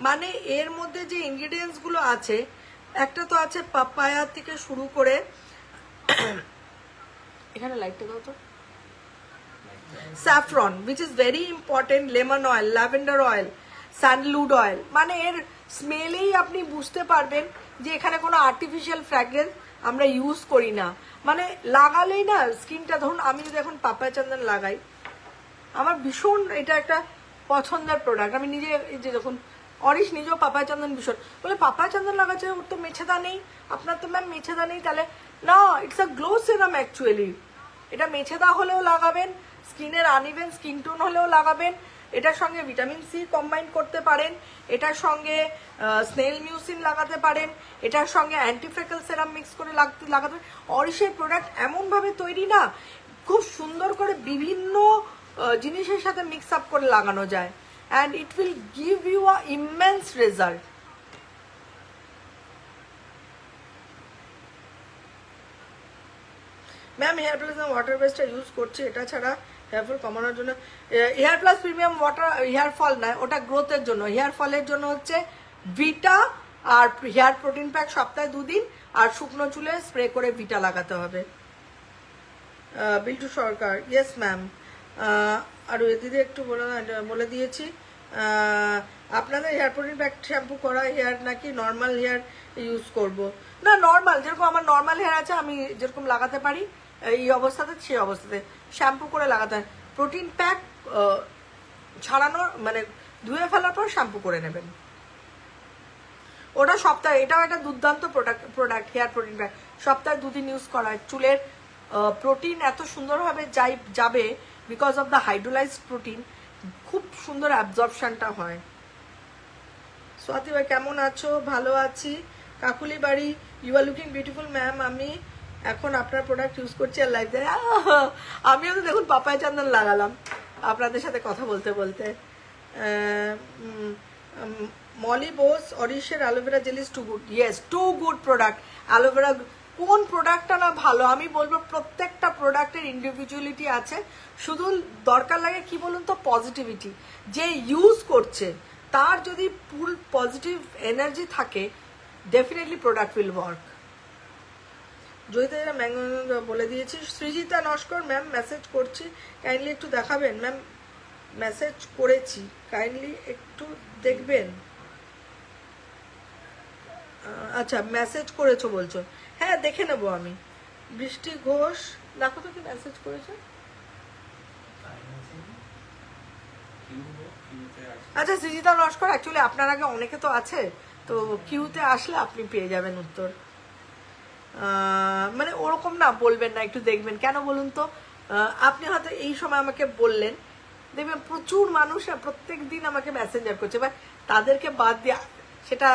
মানে এর মধ্যে যে ইনগ্রিডিয়েন্টস গুলো আছে, একটা তো আছে পাপায়া থেকে শুরু করে, এখানে লাইটটা দাও তো, saffron which is very important, lemon oil, lavender oil, sandalwood oil, মানে এর স্মেলেই আপনি বুঝতে পারবেন যে এখানে কোনো আর্টিফিশিয়াল ফ্র্যাগ্রেন্স আমরা ইউজ করি না। মানে লাগালেই না স্কিনটা, ধরুন আমি যদি এখন পাপায়া চন্দন লাগাই, আমার ভীষণ এটা একটা পছন্দের প্রোডাক্ট। আমি নিজে যে যখন অরিশ নিজেও পাপায়া চন্দন ভীষণ বলে, পাপায়া চন্দন লাগাচ্ছে, ওর তো মেছেদা নেই, আপনার তো ম্যাম মেছেদা নেই, তাহলে না, it's a glow serum actually. এটা মেছেদা হলেও লাগাবেন, স্কিনের আনইভেন স্কিন টোন হলেও লাগাবেন, এটার সঙ্গে ভিটামিন সি কম্বাইন করতে পারেন, এটার সঙ্গে স্নেল মিউসিন লাগাতে পারেন, এটার সঙ্গে অ্যান্টিফ্রেকল সেরাম মিক্স করে লাগাতে পারেন। অরিশের প্রোডাক্ট এমনভাবে তৈরি না, খুব সুন্দর করে বিভিন্ন জিনিসের সাথে মিক্স আপ করে লাগানো যায়, and it will give you a immense result. Ma'am hair plus water বেসটা ইউজ করছি, এটা ছাড়া হেয়ার ফল কমানোর জন্য। Hair plus premium water hair fall নয়, ওটা গ্রোথের জন্য। হেয়ার ফলের জন্য হচ্ছে ভিটা আর হেয়ার প্রোটিন প্যাক সপ্তাহে 2 দিন, আর শুকনো চুলে স্প্রে করে ভিটা লাগাতে হবে। বিল্টু সরকার, ইয়েস ম্যাম। আর দিদি একটু বলে দিয়েছি, আপনাদের হেয়ার প্রোটিন প্যাক শ্যাম্পু করা হেয়ার নাকি নর্মাল হেয়ার ইউজ করব? না, নর্মাল, যেরকম আমার নর্মাল হেয়ার আছে আমি যেরকম লাগাতে পারি এই অবস্থাতে, সেই অবস্থাতে শ্যাম্পু করে লাগাতে হয়। প্রোটিন প্যাক ছাড়ানোর মানে ধুয়ে ফেলার পর শ্যাম্পু করে নেবেন, ওটা সপ্তাহে, এটাও একটা দুর্দান্ত প্রোডাক্ট হেয়ার প্রোটিন প্যাক, সপ্তাহে 2 দিন ইউজ করা হয়। চুলের প্রোটিন এত সুন্দরভাবে যাবে, because of the hydrolysed protein, খুব সুন্দর অ্যাবজর্পশনটা হয়। স্বাতি ভাই কেমন আছো? ভালো আছি। Kakuli Bari, you are looking beautiful ma'am, আমি এখন আপনার প্রোডাক্ট ইউজ করছি আর লাইফ দেয়। আমিও তো দেখুন পাপায়া চন্দন লাগালাম আপনাদের সাথে কথা বলতে বলতে। মলি বোস, অরিশের aloe vera gel is too good. Yes, too good product. Aloe vera কোন প্রোডাক্টটা না ভালো, আমি বলবো প্রত্যেকটা প্রোডাক্টের ইন্ডিভিজুয়ালিটি আছে, শুধু দরকার লাগে কি বলুন তো, পজিটিভিটি। যে ইউজ করছে তার যদি ফুল পজিটিভ এনার্জি থাকে, definitely product will work. Joyita mango বলে দিয়েছি। সৃজিতা নস্কর, ম্যাম মেসেজ করছি, কাইন্ডলি একটু দেখাবেন। ম্যাম মেসেজ করেছি, কাইন্ডলি একটু দেখবেন। আচ্ছা, মেসেজ করেছো বলছো, হ্যাঁ দেখে নেবো আমি। বৃষ্টি ঘোষ, দেখো তো কি মেসেজ করেছো। আচ্ছা, সৃজিতা নস্কর, অ্যাকচুয়ালি আপনার আগে অনেকে তো আছে, তো কিউতে আসলে আপনি পেয়ে যাবেন উত্তর। মানে ওরকম না বলবেন না, একটু দেখবেন। কেন বলুন তো, আপনি হয়তো এই সময় আমাকে বললেন, দেখবেন প্রচুর মানুষ প্রত্যেক দিন আমাকে মেসেঞ্জার করছে, বা তাদেরকে বাদ দিয়ে সেটা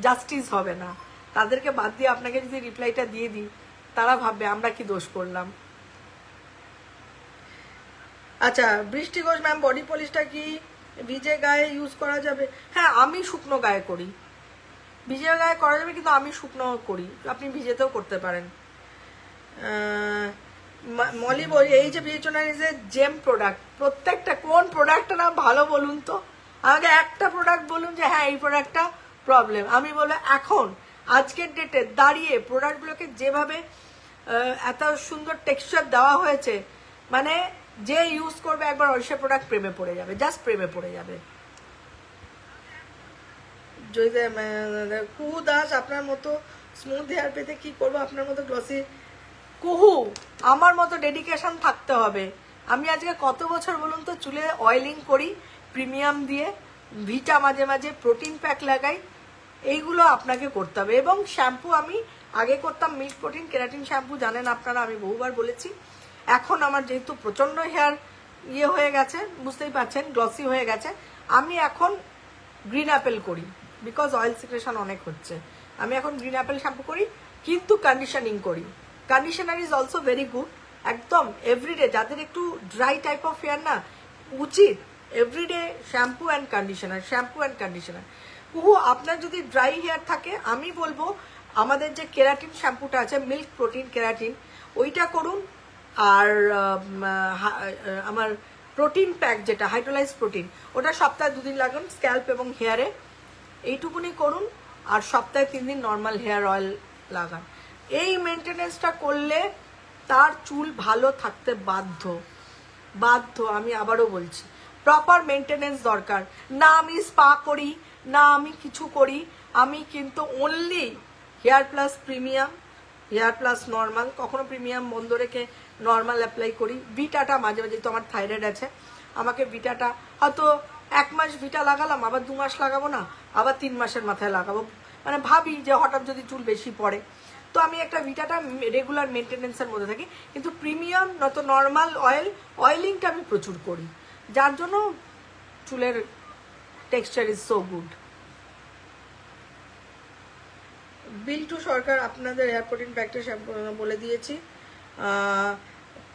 জাস্টিস হবে না। তাদেরকে বাদ দিয়ে আপনাকে যদি রিপ্লাইটা দিয়ে দিই, তারা ভাববে আমরা কি দোষ করলাম। আচ্ছা, বৃষ্টি ঘোষ ম্যাম, বডি পলিশটা কি ভিজে গায়ে ইউজ করা যাবে? হ্যাঁ, আমি শুকনো গায়ে করি, ভিজে গায়ে করা যাবে, কিন্তু আমি শুকনো করি, আপনি ভিজেতেও করতে পারেন। মলি বই, এই যে বিবেচনা যে জেম প্রোডাক্ট, প্রত্যেকটা কোন প্রোডাক্টটা না ভালো বলুন তো, আমাকে একটা প্রোডাক্ট বলুন যে হ্যাঁ এই প্রোডাক্টটা প্রবলেম। আমি বলবো এখন আজকের ডেটে দাঁড়িয়ে প্রোডাক্টগুলোকে যেভাবে এত সুন্দর টেক্সচার দেওয়া হয়েছে, মানে যে ইউজ করবে একবার ওইসব প্রোডাক্ট প্রেমে পড়ে যাবে, জাস্ট প্রেমে পড়ে যাবে। কুহু দাস, আপনার মতো স্মুথ হেয়ার পেতে কি করবো? আপনার মতো গ্লসি কুহু, আমার মতো ডেডিকেশন থাকতে হবে। আমি আজকে কত বছর বলুন তো চুলে অয়েলিং করি প্রিমিয়াম দিয়ে, ভিটা মাঝে মাঝে প্রোটিন প্যাক লাগাই, এইগুলো আপনাকে করতে হবে। এবং শ্যাম্পু আমি আগে করতাম মিল্ক প্রোটিন কেরাটিন শ্যাম্পু, জানেন আপনারা, আমি বহুবার বলেছি। এখন আমার যেহেতু প্রচণ্ড হেয়ার ইয়ে হয়ে গেছে, বুঝতেই পারছেন, গ্লসি হয়ে গেছে, আমি এখন গ্রিন অ্যাপেল করি, বিকজ অয়েল সিক্রেশন অনেক হচ্ছে। আমি এখন গ্রিন অ্যাপেল শ্যাম্পু করি, কিন্তু কন্ডিশনিং করি। Conditioner is also very good. একদম এভরিডে যাদের একটু ড্রাই টাইপ অফ হেয়ার না, উচিত everyday shampoo and conditioner, shampoo and conditioner. Kuhu, আপনার যদি ড্রাই হেয়ার থাকে আমি বলবো আমাদের যে কেরাটিন শ্যাম্পুটা আছে, মিল্ক প্রোটিন কেরাটিন, ওইটা করুন। আর আমার প্রোটিন প্যাক যেটা হাইড্রোলাইজ প্রোটিন, ওটা সপ্তাহে 2 দিন লাগান স্ক্যাল্প এবং হেয়ারে, এইটুকুনি করুন। আর সপ্তাহে 3 দিন নর্মাল হেয়ার অয়েল লাগান। এই মেনটেনেন্সটা করলে তার চুল ভালো থাকতে বাধ্য। আমি আবারও বলছি, প্রপার মেনটেনেন্স দরকার। না আমি স্পা করি, না আমি কিছু করি, আমি কিন্তু only hair plus premium, hair plus normal, কখনো প্রিমিয়াম বন্ধ রেখে নর্মাল অ্যাপ্লাই করি। ভিটাটা মাঝে মাঝে, তো আমার থাইরয়েড আছে, আমাকে ভিটাটা হয়তো 1 মাস ভিটা লাগালাম, আবার 2 মাস লাগাবো না, আবার 3 মাসের মাথায় লাগাবো, মানে ভাবি যে হঠাৎ যদি চুল বেশি পড়ে, তো আমি একটা ভিটাটা রেগুলার মেনটেনেন্সের মধ্যে থাকি। কিন্তু প্রিমিয়াম নয়তো নর্মাল অয়েলিংটা আমি প্রচুর করি, যার জন্য চুলের texture is so good. Biltu Sarkar, আপনাদের হেয়ার প্রোটিন প্যাকটা বলে দিয়েছি।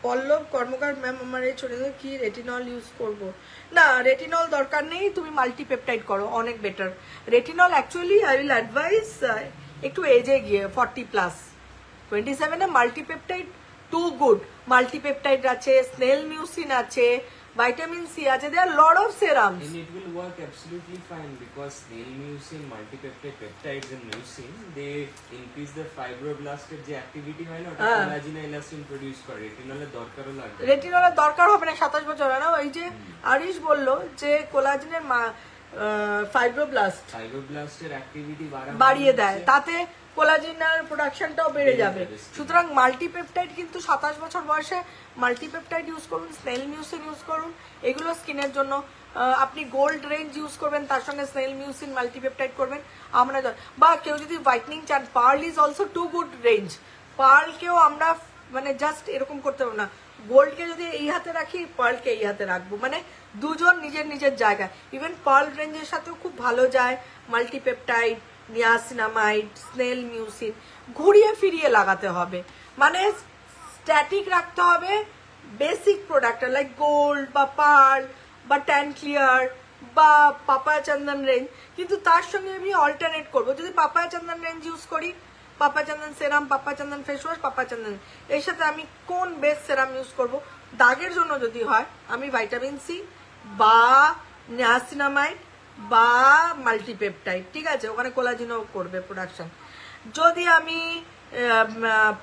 পল্লব কর্মকার, ম্যাম আমার এই ছোট কি রেটিনল ইউজ করব? না, রেটিনল দরকার নেই, তুমি মাল্টিপেপটাইড করো, অনেক better. Retinol actually I will advice একটু এজে গিয়ে 40+, 27-এ মাল্টিপেপটাইড টু গুড। মাল্টিপেপটাইড আছে, স্নেল মিউসিন আছে, vitamin C আছে, there are lot of serums. And it will work absolutely fine because snail mucin, multipeptide peptides and mucin, they increase the fibroblast যে activity হয় না, ওটা collagen elastin produce করে। রেটিনলের দরকারও লাগবে। রেটিনলের দরকার হবে না 27 বছর না। ওই যে আরিশ বলল যে কোলাজেনের ফাইব্রোব্লাস্টের অ্যাক্টিভিটি বাড়িয়ে দেয়, তাতে কোলাজেনের প্রোডাকশনটাও বেড়ে যাবে। সুতরাং মাল্টিপেপটাইড কিন্তু 27 বছর বয়সে মাল্টিপেপটাইড ইউজ করুন, স্নেল মিউসিন ইউজ করুন, এগুলো স্কিনের জন্য। আপনি গোল্ড রেঞ্জ ইউজ করবেন, তার সঙ্গে স্নেল মিউসিন মাল্টিপেপটাইড করবেন। আমরা বা কেউ যদি হোয়াইটনিং চান, pearl is also too good range. পার্লকেও আমরা মানে জাস্ট এরকম করতে পারবো না, গোল্ডকে যদি এই হাতে রাখি, পার্লকে এই হাতে রাখবো, মানে দুজন নিজের নিজের জায়গায়। ইভেন পার্ল রেঞ্জের সাথেও খুব ভালো যায় মাল্টিপেপটাইড, নিয়াসিনামাইড, স্নেল মিউসিন। ঘুরিয়ে ফিরিয়ে লাগাতে হবে, মানে স্ট্যাটিক রাখতে হবে বেসিক প্রোডাক্ট লাইক গোল্ড বা পার্ল বা ট্যান ক্লিয়ার বা পাপায়া চন্দন রেঞ্জ। কিন্তু তার সঙ্গে আমি অল্টারনেট করবো। যদি পাপায়া চন্দন রেঞ্জ ইউজ করি, পাপা চন্দন সেরাম, পাপা চন্দন ফেস ওয়াশ, পাপা চন্দন, এর সাথে আমি কোন বেস্ট সেরাম ইউজ করব? দাগের জন্য যদি হয় আমি ভাইটামিন সি বা নিয়াসিনামাইড বা মাল্টিপেপটাইড, ঠিক আছে, ওখানে কোলাজেনও করবে প্রোডাকশন। যদি আমি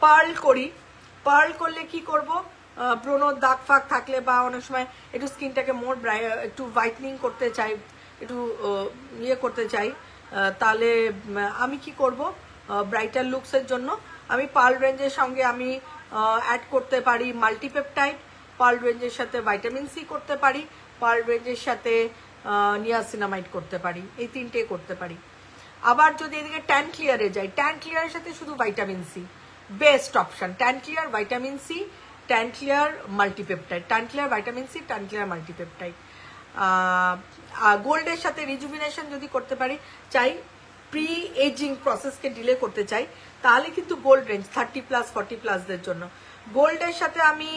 পার্ল করি, পার্ল করলে কি করব? ব্রণর দাগ ফাগ থাকলে বা অনেক সময় একটু স্কিনটাকে মোর একটু হোয়াইটনিং করতে চাই, একটু ইয়ে করতে চাই, তাহলে আমি কি করব? ব্রাইটার লুকসের জন্য আমি পার্ল রেঞ্জের সঙ্গে আমি অ্যাড করতে পারি মাল্টিপেপটাইড, পার্ল রেঞ্জের সাথে ভাইটামিন সি করতে পারি, পার্ল রেঞ্জের সাথে নিয়াসিনামাইড করতে পারি, এই 3টে করতে পারি। আবার যদি এদিকে ট্যান ক্লিয়ারে যাই, ট্যান ক্লিয়ারের সাথে শুধু vitamin C best option. Tan clear, vitamin C, tan clear, multipeptide, tan clear, vitamin C, tan clear, multipeptide. গোল্ডের সাথে রিজুভিনেশন যদি করতে পারি, চাই প্রি এজিং প্রসেসকে ডিলে করতে চাই, তাহলে কিন্তু গোল্ড রেঞ্জ 30+, 40+দের জন্য। গোল্ডের সাথে আমি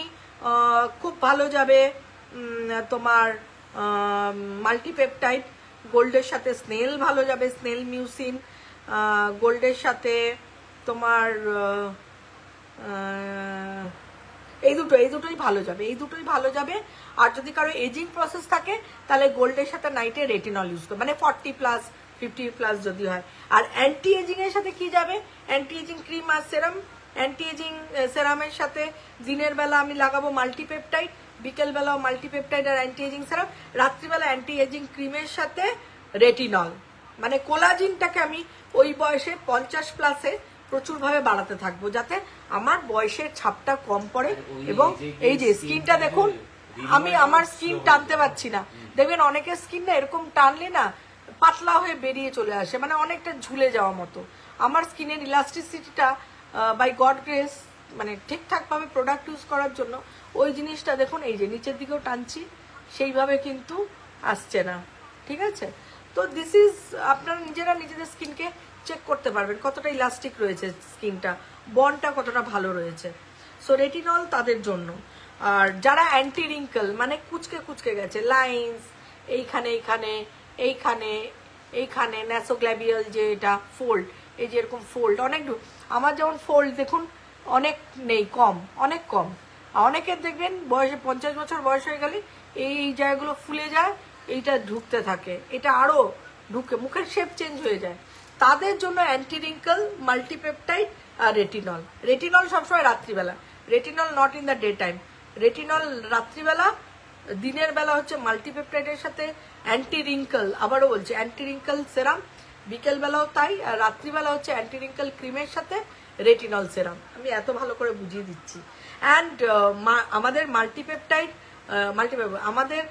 খুব ভালো যাবে তোমার মাল্টিপেপটাইড, গোল্ডের সাথে স্নেল ভালো যাবে, স্নেল মিউসিন, গোল্ডের সাথে তোমার এই দুটোই ভালো যাবে, এই দুটোই ভালো যাবে। আর যদি কারো এজিং প্রসেস থাকে তাহলে গোল্ডের সাথে নাইটে রেটিনল ইউজ করবে, মানে 40+, 50+ যদি হয়। আর অ্যান্টি এজিং এর সাথে কি যাবে? অ্যান্টি এজিং ক্রিম আর সেরাম। অ্যান্টি এজিং সেরামের সাথে দিনের বেলা আমি লাগাবো মাল্টিপেপটাইড, বিকেল বেলাও মাল্টিপেপটাইড আর অ্যান্টি এজিং সেরাম, রাত্রিবেলা অ্যান্টি এজিং ক্রিমের সাথে রেটিনল। মানে কোলাজিনটাকে আমি ওই বয়সে 50+এ প্রচুরভাবে বাড়াতে থাকবো, যাতে আমার বয়সের ছাপটা কম পড়ে। এবং এই যে স্কিনটা দেখুন, আমি আমার স্কিন টানতে পারছি না, দেখবেন অনেকের স্কিন না এরকম টানলে না পাতলা হয়ে বেরিয়ে চলে আসে, মানে অনেকটা ঝুলে যাওয়া মতো। আমার স্কিনের ইলাস্টিসিটিটা বাই গড গ্রেস, মানে ঠিকঠাকভাবে প্রোডাক্ট ইউজ করার জন্য ওই জিনিসটা দেখুন, এই যে নিচের দিকেও টানছি সেইভাবে কিন্তু আসছে না, ঠিক আছে? তো দিস ইজ, আপনারা নিজেরা নিজেদের স্কিনকে চেক করতে পারবেন কতটা ইলাস্টিক রয়েছে স্কিনটা, বন্ডটা কতটা ভালো রয়েছে। সো রেটিনল তাদের জন্য। আর যারা অ্যান্টি রিঙ্কল, মানে কুচকে কুচকে গেছে লাইন্স এইখানে এইখানে এইখানে এইখানে, ন্যাসোগ্ল্যাবিয়াল যে এটা ফোল্ড, এই যে এরকম ফোল্ড অনেক, আমার যেমন ফোল্ড দেখুন অনেক নেই, কম, অনেক কম। অনেকের দেখবেন বয়সে 50 বছর বয়স হয়ে গেলে এই জায়গাগুলো ফুলে যায়, এইটা ঢুকতে থাকে, এটা আরো ঢুকে মুখের শেপ চেঞ্জ হয়ে যায়। তাদের জন্য অ্যান্টি রিঙ্কল, মাল্টিপেপটাইড আর রেটিনল। রেটিনল সবসময় রাত্রিবেলা, retinol not in the day time. Retinol রাত্রিবেলা, দিনের বেলা হচ্ছে মাল্টিপেপটাইডের সাথে অ্যান্টি রিঙ্কল, আবারও বলছি অ্যান্টি রিঙ্কল সেরাম, বিকেল বেলাও তাই, আর রাত্রিবেলা হচ্ছে অ্যান্টি রিঙ্কল ক্রিমের সাথে রেটিনল সেরাম। আমি এত ভালো করে বুঝিয়ে দিচ্ছি। অ্যান্ড আমাদের মাল্টিপেপটাইড আমাদের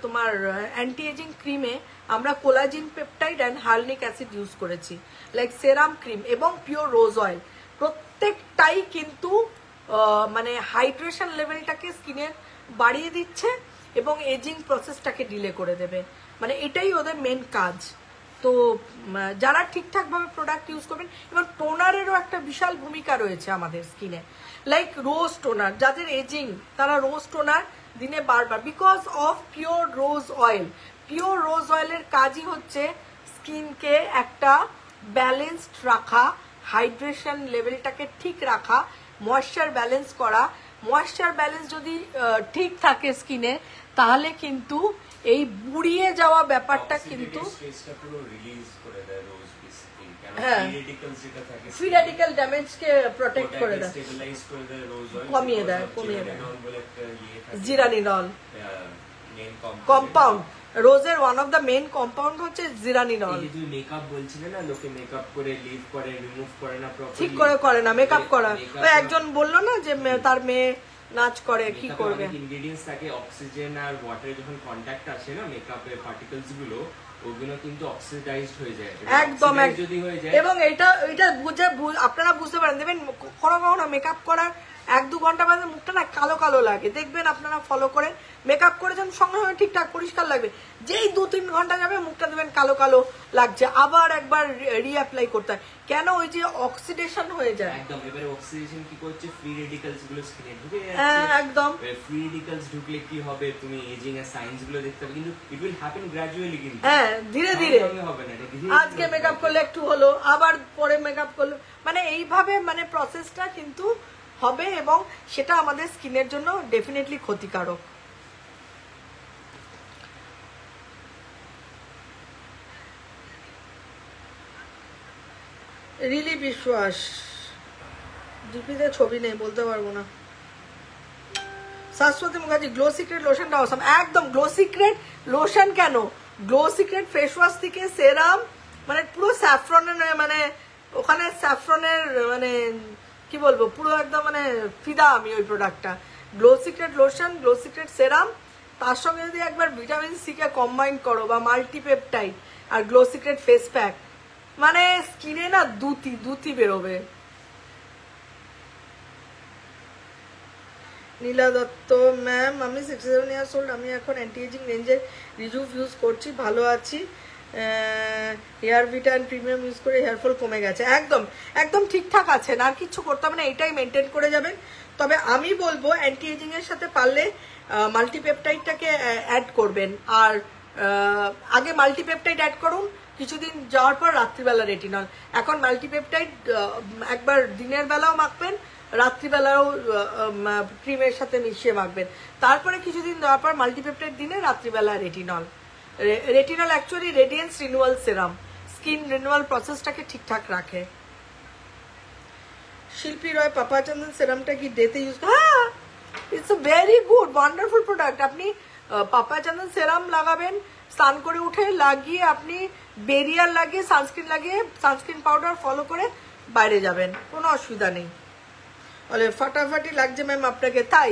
তোমার অ্যান্টি এজিং ক্রিমে আমরা কোলাজিন পেপটাইড অ্যান্ড হার্লিক অ্যাসিড ইউজ করেছি, লাইক সেরাম ক্রিম এবং পিওর রোজ অয়েল। প্রত্যেকটাই কিন্তু মানে হাইড্রেশন লেভেলটাকে স্কিনের বাড়িয়ে দিচ্ছে এবং এজিং প্রসেসটাকে ডিলে করে দেবে, মানে এটাই ওদের মেন কাজ। তো যারা ঠিকঠাকভাবে প্রোডাক্ট ইউজ করবেন, এবং টোনারেরও একটা বিশাল ভূমিকা রয়েছে আমাদের স্কিনে, লাইক রোজ টোনার, যাদের এজিং তারা রোজ টোনার দিনে বারবার, because of pure rose oil. Pure rose অয়েলের কাজই হচ্ছে স্কিনকে একটা ব্যালেন্সড রাখা, হাইড্রেশন লেভেলটাকে ঠিক রাখা, ময়েশ্চার ব্যালেন্স করা। ময়েশ্চার ব্যালেন্স যদি ঠিক থাকে স্কিনে, তাহলে কিন্তু এই বুড়িয়ে যাওয়া ব্যাপারটা কিন্তু ফ্রি রেডিক্যাল ড্যামেজকে প্রোটেক্ট করে দেয়, কমিয়ে দেয়, জিরানিনল কম্পাউন্ড। রোজের one of the main compound হচ্ছে জিরানিনল। এই যে মেকআপ বলছিলে না, লোকে মেকআপ করে লিভ করে রিমুভ করে না প্রপারলি, ঠিক করে করে না মেকআপ করা। ওই একজন বললো না যে তার মেয়ে নাচ করে, কি করবে? ইনগ্রেডিয়েন্টস থাকে, অক্সিজেন আর ওয়াটারে যখন কন্টাক্ট আসে না মেকআপের পার্টিকেলস গুলো, ওগুলো কিন্তু অক্সিডাইজড হয়ে যায়, একদম যদি হয়ে যায়। এবং এটা বুঝে আপনারা বুঝতে পারেন, দেখবেন কখনো কখনো মেকআপ করার 1-2 ঘন্টা বাদে মুখটা না কালো কালো লাগে, দেখবেন আপনারা ফলো করেন, মেকআপ করেছেন সঙ্গে সঙ্গে ঠিকঠাক পরিষ্কার লাগবে, যেই 2-3 ঘন্টা যাবে মুখটা দেখবেন কালো কালো লাগছে, আবার একবার রিঅ্যাপ্লাই করতে হয়। কেন? ওই যে অক্সিডেশন হয়ে যায় একদম। এবারে অক্সিডেশন কি করছে, ফ্রি রেডিক্যালস গুলো স্কিনে ঢুকে যাচ্ছে। হ্যাঁ একদম। ফ্রি রেডিক্যালস ঢুকলে কি হবে, তুমি এজিং এর সাইনস গুলো দেখতে পাবে, কিন্তু ইট উইল হ্যাপেন গ্র্যাজুয়ালি, কিন্তু হ্যাঁ ধীরে ধীরে হবে না। আজকে মেকআপ করলে একটু হলো, আবার পরে মেকআপ করলো, মানে এইভাবে মানে প্রসেসটা কিন্তু হবে, এবং সেটা আমাদের স্কিনের জন্য ডেফিনেটলি ক্ষতিকারক। রিলি বিশ্বাস, ডিপিতে ছবি নেই, বলতে পারবো না। শাশ্বতী মুখার্জি, গ্লো সিক্রেট লোশনটা অসাম। একদম গ্লো সিক্রেট লোশন কেন, গ্লো সিক্রেট ফেস ওয়াশ থেকে সেরাম, মানে পুরো স্যাফরনের, মানে ওখানে স্যাফরনের মানে কি বলবো, পুরো একদম মানে ফিদা আমি ওই প্রোডাক্টটা। Glow secret lotion, glow secret serum, তার সঙ্গে যদি একবার ভিটামিন সি কে কম্বাইন করো, বা মাল্টিপেপটাইড আর গ্লো সিক্রেট ফেস প্যাক, মানে স্কিনে না দুতি বেরোবে। নীলা দত্ত ম্যাম, আমি 67 ইয়ার্স ওল্ড, আমি এখন অ্যান্টি এজিং রেঞ্জের রিজুভ ইউজ করছি, ভালো আছি। Hair vita and premium use করে হেয়ার ফল কমে গেছে। একদম একদম ঠিকঠাক আছেন, আর কিছু করতে হবে না, এটাই মেনটেন করে যাবেন। তবে আমি বলবো অ্যান্টি এজিং এর সাথে পারলে মাল্টিপেপটাইডটাকে অ্যাড করবেন, আর আগে মাল্টিপেপটাইড অ্যাড করুন, কিছুদিন যাওয়ার পর রাত্রিবেলা রেটিনল। এখন মাল্টিপেপটাইড একবার দিনের বেলাও মাখবেন, রাত্রিবেলাও ক্রিমের সাথে মিশিয়ে মাখবেন, তারপরে কিছুদিন দেওয়ার পর মাল্টিপেপটাইড দিনে, রাত্রিবেলা retinol. Retinol actually radiance renewal serum, skin renewal প্রসেসটাকে ঠিকঠাক রাখে। শিল্পী রয় পাপা চন্দন সেরামটা কি ডেতে ইউজ, হ্যাঁ it's a very good wonderful product. আপনি পাপা চন্দন সেরাম লাগাবেন, স্নান করে উঠে লাগিয়ে আপনি বেরিয়ার লাগিয়ে সানস্ক্রিন লাগিয়ে সানস্ক্রিন পাউডার ফলো করে বাইরে যাবেন, কোনো অসুবিধা নেই। বলে ফাটাফাটি লাগছে ম্যাম আপনাকে, তাই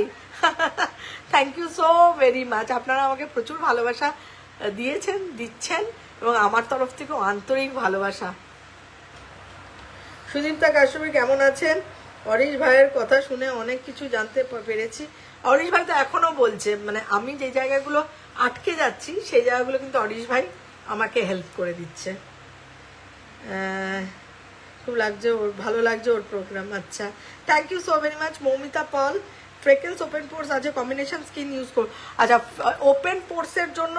thank you so very much. আপনারা আমাকে প্রচুর ভালোবাসা দিয়েছেন, দিচ্ছেন, এবং আমার তরফ থেকেও আন্তরিক ভালোবাসা। সুদীপ্তা কাশ্যপী কেমন আছেন? অরিশ ভাইয়ের কথা শুনে অনেক কিছু জানতে পেরেছি। অরিশ ভাই তো এখনো বলছে, মানে আমি যে জায়গাগুলো আটকে যাচ্ছি সেই জায়গাগুলো কিন্তু অরিশ ভাই আমাকে হেল্প করে দিচ্ছে। খুব লাগছে ওর, ভালো লাগছে ওর প্রোগ্রাম। আচ্ছা, thank you so very much. Moumita Paul, freckles open pores আছে, কম্বিনেশন স্কিন ইউজ করো। আচ্ছা, ওপেন পোর্সের জন্য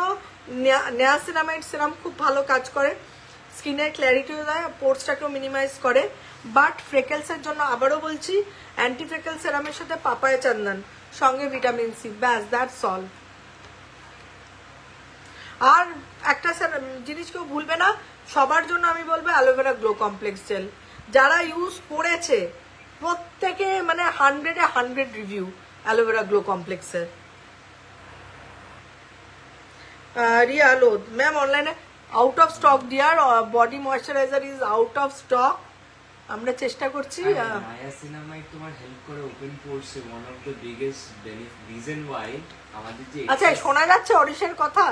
নিয়াসিনামাইড সিরাম খুব ভালো কাজ করে, স্কিনের ক্ল্যারিটিও দেয়, পোর্সটাকেও মিনিমাইজ করে। বাট ফ্রেকেলসের জন্য আবারও বলছি, অ্যান্টি ফ্রেকেল সেরামের সাথে পাপায়া চন্দন সঙ্গে ভিটামিন সি, ব্যাস, দ্যাটস অল। আর একটা জিনিস কেউ ভুলবে না, সবার জন্য আমি বলবো অ্যালোভেরা গ্লো কমপ্লেক্স জেল। যারা ইউজ করেছে প্রত্যেকে মানে 100-এ 100 রিভিউ অ্যালোভেরা গ্লো কমপ্লেক্সের। রিয়া লোদ ম্যাম অনলাইনে out of stock dear, body moisturiser is out of stock. আমরা চেষ্টা করছি। নায়াসিনামাইড তোমার হেল্প করে ওপেন পোরসে, one of the biggest reason why আমাদের যে, আচ্ছা শোনা যাচ্ছে অরিশের কথা,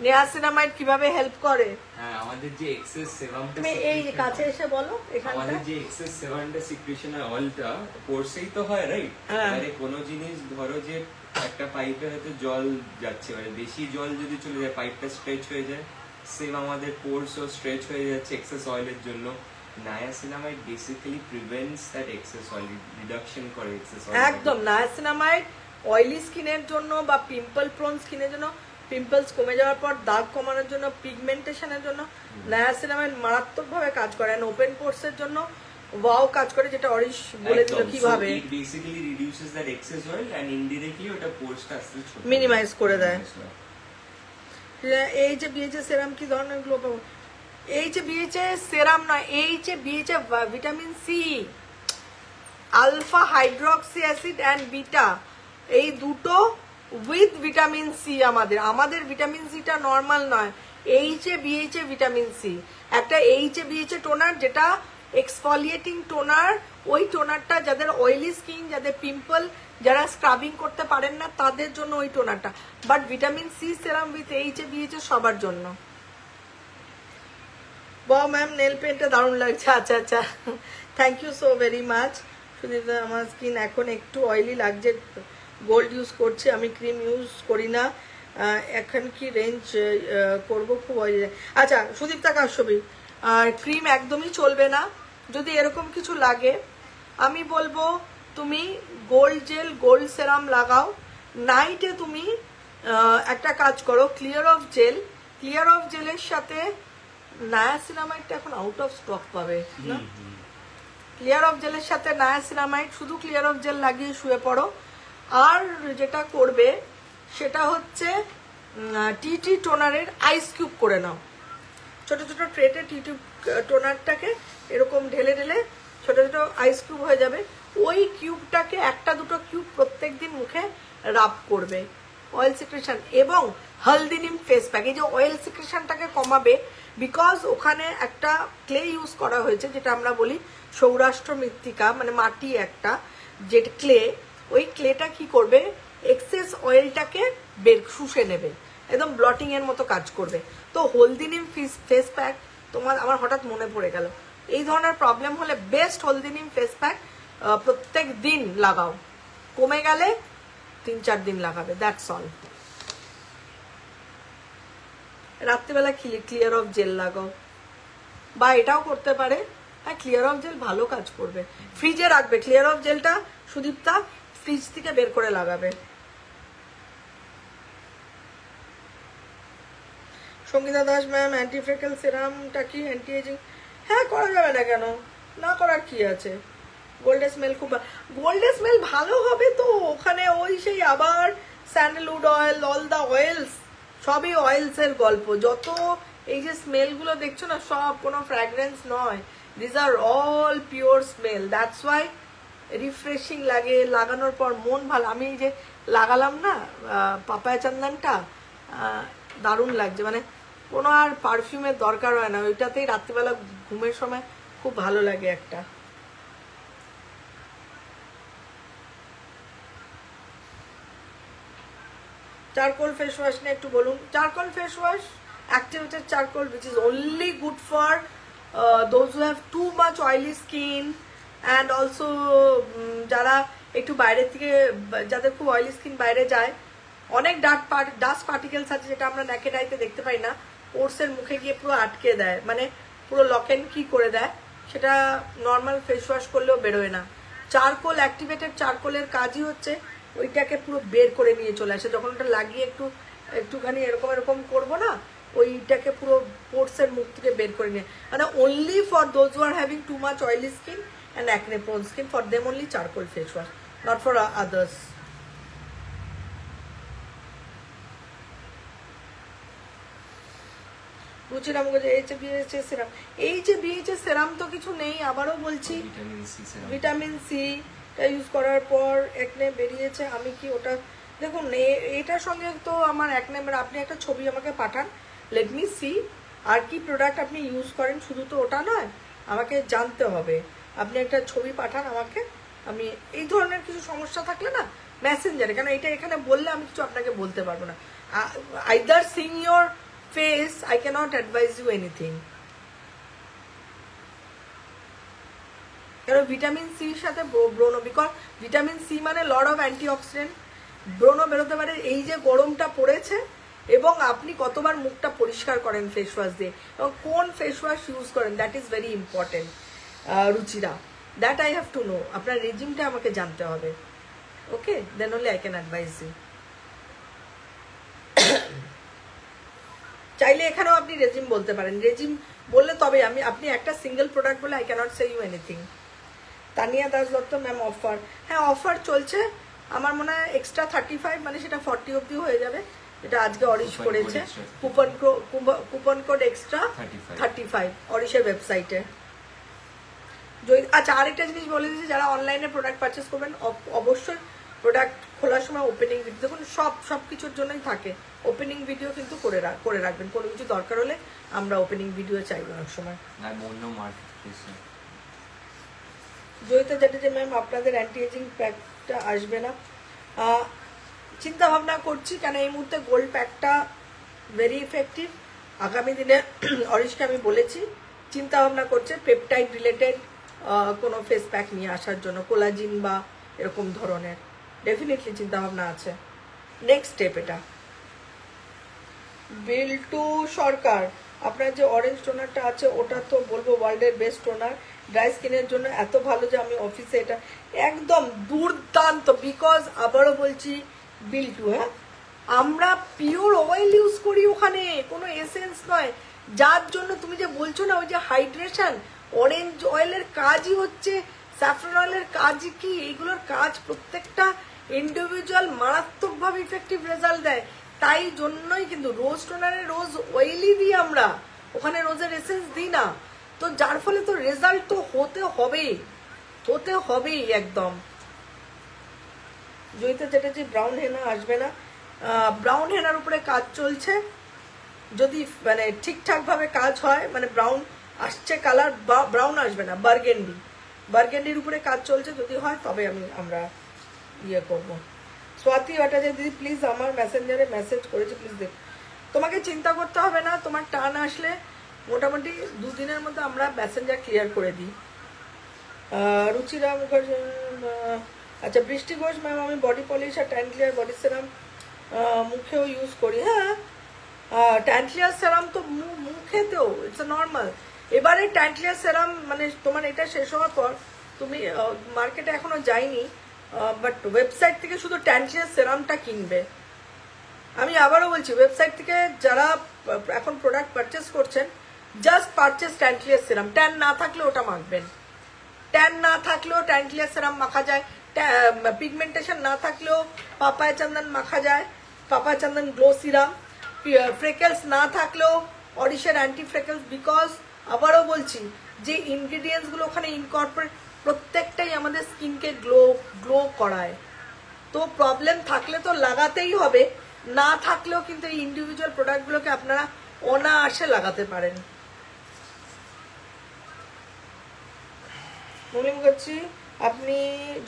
নিয়াসিনামাইড কিভাবে হেল্প করে। হ্যাঁ, আমাদের যে এক্সেস সেবামটা, তুমি এই কাছে এসে বলো, এখানটা আমাদের যে এক্সেস সেবামটা সিক্রিশন হয় অয়েলটা পোরসেই তো হয়, রাইট? মানে কোনো জিনিস ধরো যে একটা পাইপে হয়তো জল যাচ্ছে, মানে বেশি জল যদি চলে যায় পাইপটা স্ট্রেচ হয়ে যায়, সেম আমাদের পোরসও স্ট্রেচ হয়ে যাচ্ছে এক্সেস অয়েলের জন্য। Niacinamide basically prevents that excess oil, reduction করে এক্সেস অয়েল। একদম, নায়াসিনামাইড অয়েলি স্কিনের জন্য বা পিম্পল প্রোন স্কিনের জন্য, পিম্পলস কমে যাওয়ার পর দাগ কমানোর জন্য, পিগমেন্টেশনের জন্য নায়াসিনামাইড মারাত্মকভাবে কাজ করে। আর ওপেন পোরসের জন্য ওয়াও কাজ করে, যেটা অরিশ বলে দিল কিভাবে। It basically reduces that excess oil and indirectly ওটা পোরসটা আসলে ছোট মিনিমাইজ করে দেয়। এই যে বিএইচএ সেরাম কি ধরনের গ্লো পাবো? এই যে বিএইচএ সেরাম নয়, এই যে BHA vitamin C, alpha hydroxy acid and beta, এই দুটো উইথ ভিটামিন সি। আমাদের ভিটামিন সিটা নর্মাল নয়, এইচএ বিএইচএ ভিটামিন সি। একটা এইচএ বিএইচএ টোনার, যেটা এক্সফলিয়েটিং টোনার, ওই টোনারটা যাদের অয়েলি স্কিন, যাদের পিম্পল, যারা স্ক্রাবিং করতে পারেন না তাদের জন্য ওই টোনারটা। But vitamin C serum with AHA BHA সবার জন্য। বাহ ম্যাম, নেল পেন্টটা দারুণ লাগছে। আচ্ছা আচ্ছা, thank you so very much. শুধু আমার স্কিন এখন একটু অয়েলি লাগছে, গোল্ড ইউজ করছি, আমি ক্রিম ইউজ করি না। এখন কি রেঞ্জ করব? খুব অয়েলি। আচ্ছা সুদীপ্তা কাশ্যপী, ক্রিম একদমই চলবে না। যদি এরকম কিছু লাগে আমি বলবো তুমি গোল্ড জেল, গোল্ড সেরাম লাগাও। নাইটে তুমি একটা কাজ করো, clear off gel, clear off জেলের সাথে নায়াসিনামাইডটা এখন আউট অফ স্টক পাবে না, ক্লিয়ার অফ জেলের সাথে নায়াসিনামাইড, শুধু ক্লিয়ার অফ জেল লাগিয়ে শুয়ে পড়ো। আর যেটা করবে সেটা হচ্ছে টি টোনারের আইস কিউব করে নাও, ছোট ছোট ট্রেটে টি টোনারটাকে এরকম ঢেলে ঢেলে ছোট ছোট আইস কিউব হয়ে যাবে। ওই কিউবটাকে একটা দুটো কিউব প্রত্যেক দিন মুখে রাব করবে, অয়েল সিক্রেশন। এবং হলদি নিম ফেস প্যাক, এই যে অয়েল সিক্রেশনটাকে কমাবে, বিকজ ওখানে একটা ক্লে ইউজ করা হয়েছে, যেটা আমরা বলি সৌরাষ্ট্র মৃত্তিকা, মানে মাটি একটা, যেটা ক্লে, ওই ক্লেটা কি করবে, এক্সেস অয়েলটাকে শুষে নেবে, একদম ব্লটিং এর মতো কাজ করবে। তো হলদি নিম ফেস প্যাক আমার হঠাৎ মনে পড়ে গেল, এই ধরনের প্রবলেম হলে বেস্ট হলদি নিম ফেস প্যাক প্রত্যেক দিন লাগাও, কমে গেলে 3-4 দিন লাগাবে, দ্যাটস অল। রাত্রিবেলা ক্লিয়ার অফ জেল লাগাও, বা এটাও করতে পারে। হ্যাঁ, ক্লিয়ার অফ জেল ভালো কাজ করবে। ফ্রিজে রাখবে ক্লিয়ার অফ জেলটা, সুদীপ্তা, ফ্রিজ থেকে বের করে লাগাবে। সঙ্গীতা দাস ম্যাম, অ্যান্টি ফ্রেকেল সিরামটা কি অ্যান্টি এজিং? হ্যাঁ, করা যাবে না, কেন না করার কি আছে? গোল্ডেন স্মেল খুব, গোল্ডেন স্মেল ভালো হবে তো ওখানে ওই সেই আবার sandalwood oil, all the oils, সবই অয়েলস এর গল্প। যত এই যে স্মেলগুলো দেখছো না, সব কোনো ফ্র্যাগ্রেন্স নয়, this are all pure smell. That's why refreshing লাগে, লাগানোর পর মন ভালো। আমি এই যে লাগালাম না পাপায়া চন্দনটা, দারুণ লাগছে, মানে কোনো আর পারফিউমের দরকার হয় না, ওইটাতেই রাত্রিবেলা ঘুমের সময় খুব ভালো লাগে একটা। চারকোল ফেস ওয়াশ নিয়ে একটু বলুন। Charcoal face wash, activated charcoal, which is only good for those who have too much oily skin, and also যারা একটু বাইরের থেকে, যাদের খুব অয়েলি স্কিন বাইরে যায়, অনেক ডাস্ট পার্টিকেলস আছে যেটা আমরা নেকেড আইতে দেখতে পাই না, পোর্সের মুখে গিয়ে পুরো আটকে দেয়, মানে পুরো লক এন্ড কি করে দেয়, সেটা নর্মাল ফেস ওয়াশ করলেও বেরোয় না। চারকোল, অ্যাক্টিভেটেড চারকোলের কাজই হচ্ছে ওইটাকে পুরো বের করে নিয়ে চলে আসে। যখন ওটা লাগিয়ে একটুখানি এরকম এরকম করবো না, ওইটাকে পুরো পোর্সের মুখ থেকে বের করে নিয়ে, মানে only for those who are having too much oily skin and acne prone skin, for them only charcoal face wash, not for others. বুঝলাম গো যে BHA সেরাম, BHA সেরাম তো কিছু নেই, আবারও বলছি ভিটামিন সি ইউজ করার পর একনে বেরিয়েছে। আমি কি ওটা দেখুন, এটার সঙ্গে তো আমার একনে, আপনি একটা ছবি আমাকে পাঠান, লেট মি সি আর কি প্রোডাক্ট আপনি ইউজ করেন, শুধু তো ওটা নয়, আমাকে জানতে হবে। আপনি একটা ছবি পাঠান আমাকে, আমি এই ধরনের কিছু সমস্যা থাকলে না মেসেঞ্জারে, কেন এটা এখানে বললে আমি কিছু আপনাকে বলতে পারবো না। Either seeing your face, I can't advise you anything. কারণ ভিটামিন সির সাথে ব্রোনো, বিকজ ভিটামিন সি মানে লট অফ অ্যান্টিঅক্সিডেন্ট, ব্রোনো বেরোতে পারে। এই যে গরমটা পড়েছে, এবং আপনি কতবার মুখটা পরিষ্কার করেন ফেস ওয়াশ দিয়ে, এবং কোন ফেস ওয়াশ ইউজ করেন, that is very important Ruchira, that I have to know. আপনার রেজিমটা আমাকে জানতে হবে, okay, then only I can advise you. চাইলে এখানেও আপনি রেজিম বলতে পারেন, রেজিম বললে তবে আপনি একটা সিঙ্গেল প্রোডাক্ট বলে I can't say you anything. Tania Das Dutta ma'am, offer, হ্যাঁ অফার চলছে, আমার মনে হয় এক্সট্রা 35, মানে সেটা 40 অব্দি হয়ে যাবে, এটা আজকে অরিশ করেছে, কুপন কোড এক্সট্রা 35 অরিশের ওয়েবসাইটে। আচ্ছা, আরেকটা জিনিস বলে দিচ্ছি, যারা অনলাইনে প্রোডাক্ট পারচেস করবেন অবশ্যই প্রোডাক্ট খোলার সময় ওপেনিং ভিডিও, দেখুন সব কিছুর জন্যই থাকে ওপেনিং ভিডিও, কিন্তু করে রাখবেন, কোনো কিছু দরকার হলে আমরা ওপেনিং ভিডিও চাইব অনেক সময়। জয়িতা চ্যাটার্জি ম্যাম, আপনাদের অ্যান্টি এজিং প্যাকটা আসবে না? চিন্তা ভাবনা করছি, কেন এই মুহূর্তে গোল্ড প্যাকটা ভেরি ইফেক্টিভ, আগামী দিনে অরিশকে আমি বলেছি চিন্তা ভাবনা করছে পেপটাইড রিলেটেড কোনো ফেস প্যাক নিয়ে আসার জন্য, কোলাজিন বা এরকম ধরনের, ডেফিনেটলি চিন্তা ভাবনা আছে, নেক্সট স্টেপ এটা। বিল্টু সরকার, আপনার যে অরেঞ্জ টোনারটা আছে ওটা তো বলবো ওয়ার্ল্ডের বেস্ট টোনার, ড্রাই স্কিনের জন্য এত ভালো যে আমি অফিসে এটা একদম দুর্দান্ত, বিকজ আবারও বলছি বিল্টু, হ্যাঁ আমরা পিওর অয়েল ইউজ করি, ওখানে কোনো এসেন্স নয়, যার জন্য তুমি যে বলছো না ওই যে হাইড্রেশন, অরেঞ্জ অয়েলের কাজই হচ্ছে, স্যাফরন অয়েলের কাজই কি, এইগুলোর কাজ প্রত্যেকটা ইন্ডিভিজুয়াল মারাত্মকভাবে ইফেক্টিভ রেজাল্ট দেয়, তাই জন্যই কিন্তু রোজ টোনারে রোজ অয়েলই দিই আমরা, ওখানে রোজের এসেন্স দিই না, তো যার ফলে তো রেজাল্ট তো হতে হবেই একদম। জয়িতা চ্যাটার্জি, ব্রাউন হেনা আসবে না? ব্রাউন হেনার উপরে কাজ চলছে, যদি মানে ঠিকঠাকভাবে কাজ হয়, মানে ব্রাউন আসছে কালার, ব্রাউন আসবে না, বার্গেন্ডির উপরে কাজ চলছে, যদি হয় তবে আমরা ইয়ে করবো। স্বাতি ভট্টাচার্য দিদি, প্লিজ আমার মেসেঞ্জারে মেসেজ করেছি, প্লিজ দেখ, তোমাকে চিন্তা করতে হবে না, তোমার টার্ন আসলে মোটামুটি 2 দিনের মধ্যে আমরা মেসেঞ্জার ক্লিয়ার করে দিই। রুচিরা মুখার্জি, আচ্ছা বৃষ্টি ঘোষ ম্যাম, আমি বডি পলিশ আর ট্যান ক্লিয়ার বডি সেরাম মুখেও ইউজ করি। হ্যাঁ, ট্যান ক্লিয়ার সেরাম তো মুখেতেও ইটস নর্মাল। এবারে ট্যান ক্লিয়ার সেরাম মানে তোমার এটা শেষ হওয়ার পর, তুমি মার্কেটে এখনো যাইনি, বাট ওয়েবসাইট থেকে শুধু ট্যান ক্লিয়ার সেরামটা কিনবে। আমি আবারও বলছি, ওয়েবসাইট থেকে যারা এখন প্রোডাক্ট পারচেস করছেন, জাস্ট পারচেস ট্যান ক্লিয়ার সেরাম, ট্যান না থাকলে ওটা মাখবেন, ট্যান না থাকলেও ট্যান ক্লিয়ার সেরাম মাখা যায়, পিগমেন্টেশন না থাকলেও পাপায়া চন্দন মাখা যায়, পাপায়া চন্দন গ্লো সিরাম, ফ্রেকেলস না থাকলেও অরিশের অ্যান্টি ফ্রেকলস, বিকজ আবারও বলছি যে ইনগ্রিডিয়েন্টসগুলো ওখানে ইনকর্পোরেট প্রত্যেকটাই আমাদের স্কিনকে গ্লো করায়। তো প্রবলেম থাকলে তো লাগাতেই হবে, না থাকলেও কিন্তু এই ইন্ডিভিজুয়াল প্রোডাক্টগুলোকে আপনারা অনায়াসে লাগাতে পারেন। মনে করছি আপনি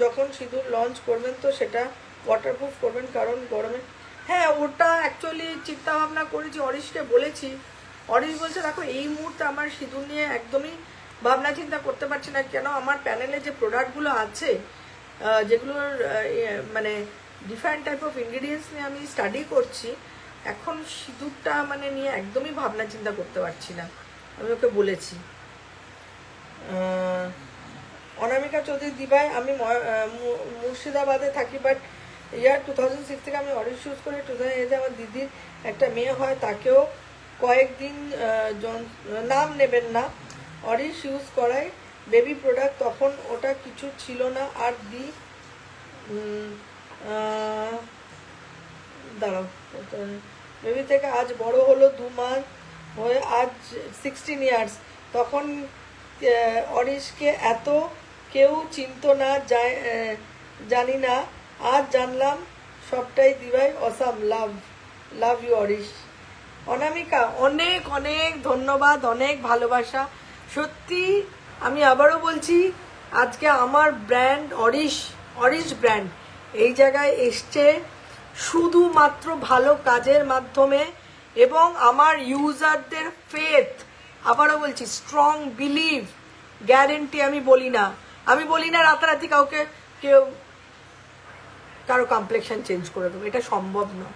যখন সিঁদুর লঞ্চ করবেন তো সেটা ওয়াটারপ্রুফ করবেন, কারণ গরমে। হ্যাঁ, ওটা অ্যাকচুয়ালি চিন্তা ভাবনা করেছি, অরিশকে বলেছি। অরিশ বলছে দেখো এই মুহূর্তে আমার সিঁদুর নিয়ে একদমই ভাবনা চিন্তা করতে পারছি না, কেন আমার প্যানেলে যে প্রোডাক্টগুলো আছে যেগুলোর মানে ডিফারেন্ট টাইপ অফ ইনগ্রিডিয়েন্টস নিয়ে আমি স্টাডি করছি, এখন সিঁদুরটা মানে নিয়ে একদমই ভাবনা চিন্তা করতে পারছি না। আমি ওকে বলেছি। অনামিকা চৌধুরী দিভাই, আমি মুর্শিদাবাদে থাকি, বাট ইয়ার 2006 থেকে আমি অরিশ ইউজ করি। 2008 আমার দিদির একটা মেয়ে হয়, তাকেও কয়েকদিন নাম নেবেন না অরিশ ইউজ করায় বেবি প্রোডাক্ট, তখন ওটা কিছু ছিল না। আর দাঁড়াও, বেবি থেকে আজ বড় হলো 2 মাস হয়ে, আজ 16 ইয়ার্স। তখন অরিশকে এত কেউ চিনতো না, জানি না, আজ জানলাম সবটাই দিভাই। Awesome, love you Aurish. Anamika অনেক অনেক ধন্যবাদ, অনেক ভালোবাসা। সত্যি আমি আবারও বলছি, আজকে আমার ব্র্যান্ড অরিশ ব্র্যান্ড এই জায়গায় এসছে শুধুমাত্র ভালো কাজের মাধ্যমে এবং আমার ইউজারদের ফেথ। আবারও বলছি, স্ট্রং বিলিভ, গ্যারেন্টি। আমি বলি না রাতারাতি কারো কমপ্লেক্সন চেঞ্জ করে দেবো, এটা সম্ভব না।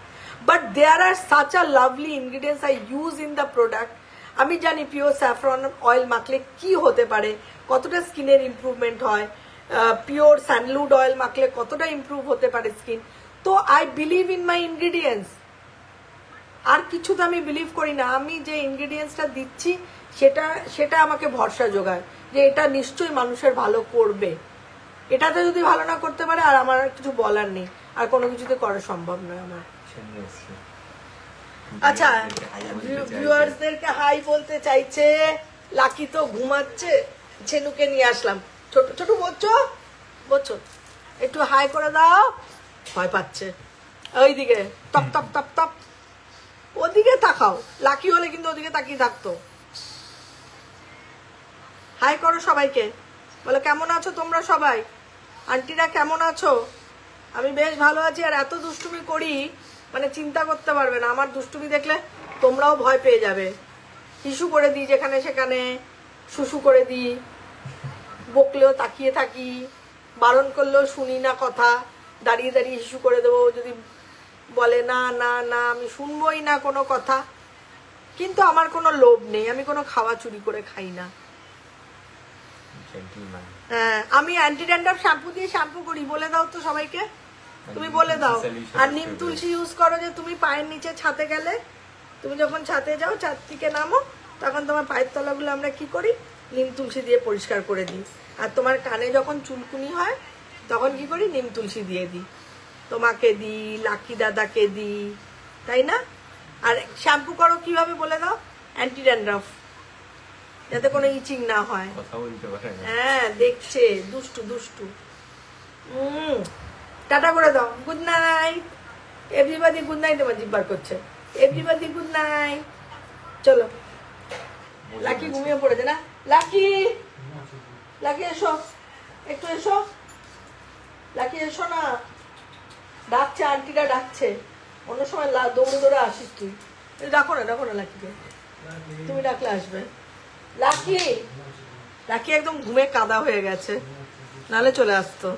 But there are such a lovely ingredients I use in the product. আমি জানি পিওর স্যাফরন অয়েল মাখলে কি হতে পারে, কতটা স্কিনের ইমপ্রুভমেন্ট হয়, পিওর স্যান্ডলউড অয়েল মাখলে কতটা ইমপ্রুভ হতে পারে স্কিন। তো I believe in my ingredients, আর কিছুতে আমি বিলিভ করি না। আমি যে ইনগ্রিডিয়েন্টসটা দিচ্ছি সেটা আমাকে ভরসা যোগায় যে এটা নিশ্চয়ই মানুষের ভালো করবে। এটাতে যদি ভালো না করতে পারে আর আমার কিছু বলার নেই, আর কোনো কিছুতে করা সম্ভব নয় আমার। আচ্ছা, ভিউয়ার্সদেরকে হাই বলতে চাইছে। লাকি তো ঘুমাচ্ছে, ছেনুকে নিয়ে আসলাম। ছোট বলছো একটু হাই করে দাও, ভয় পাচ্ছে। ওইদিকে টপ টপ টপ টপ, ওদিকে তাকাও। লাকি হলে কিন্তু ওদিকে তাকিয়ে থাকতো। হাই করো সবাইকে, বলো কেমন আছো তোমরা সবাই, আন্টিরা কেমন আছো? আমি বেশ ভালো আছি। আর এত দুষ্টুমি করি মানে চিন্তা করতে পারবে না। আমার দুষ্টুমি দেখলে তোমরাও ভয় পেয়ে যাবে। হিসু করে দিই যেখানে সেখানে, শুশু করে দিই, বকলেও তাকিয়ে থাকি, বারণ করলেও শুনি না কথা, দাঁড়িয়ে দাঁড়িয়ে হিসু করে দেবো যদি বলে না না না, আমি শুনবোই না কোনো কথা। কিন্তু আমার কোনো লোভ নেই, আমি কোনো খাওয়া চুরি করে খাই না। হ্যাঁ, আমি অ্যান্টি ড্যান্ড্রাফ শ্যাম্পু দিয়ে শ্যাম্পু করি, বলে দাও তো সবাইকে, তুমি বলে দাও। আর নিম তুলসী ইউজ করো, যে তুমি পায়ের নিচে ছাতে গেলে, তুমি যখন ছাতে যাও, ছাদ থেকে নামো, তখন তোমার পায়ের তলাগুলো আমরা কি করি, নিম তুলসী দিয়ে পরিষ্কার করে দিই। আর তোমার কানে যখন চুলকুনি হয় তখন কি করি, নিম তুলসী দিয়ে দিই। তোমাকে দিই, লাকি দাদাকে দিই, তাই না? আর শ্যাম্পু করো কিভাবে বলে দাও, অ্যান্টি ড্যান্ড্রাফ, যাতে কোনো ইচিং না হয়। হ্যাঁ, দেখছে দুষ্টু। টাটা করে দাও, good night everybody, good night. আমার জিব্বার করছে, এভরিবডি গুড নাইট। চলো, লাকি ঘুমিয়ে পড়েছে না? লাকি এসো, একটু এসো, লাকি এসো না, ডাকছে, আন্টিরা ডাকছে। অন্য সময় দৌড়ে আসিস তুই। ডাকো না লাকিকে, তুমি ডাকলে আসবে। লাকি একদম ঘুমে কাদা হয়ে গেছে, নালে চলে আসতো।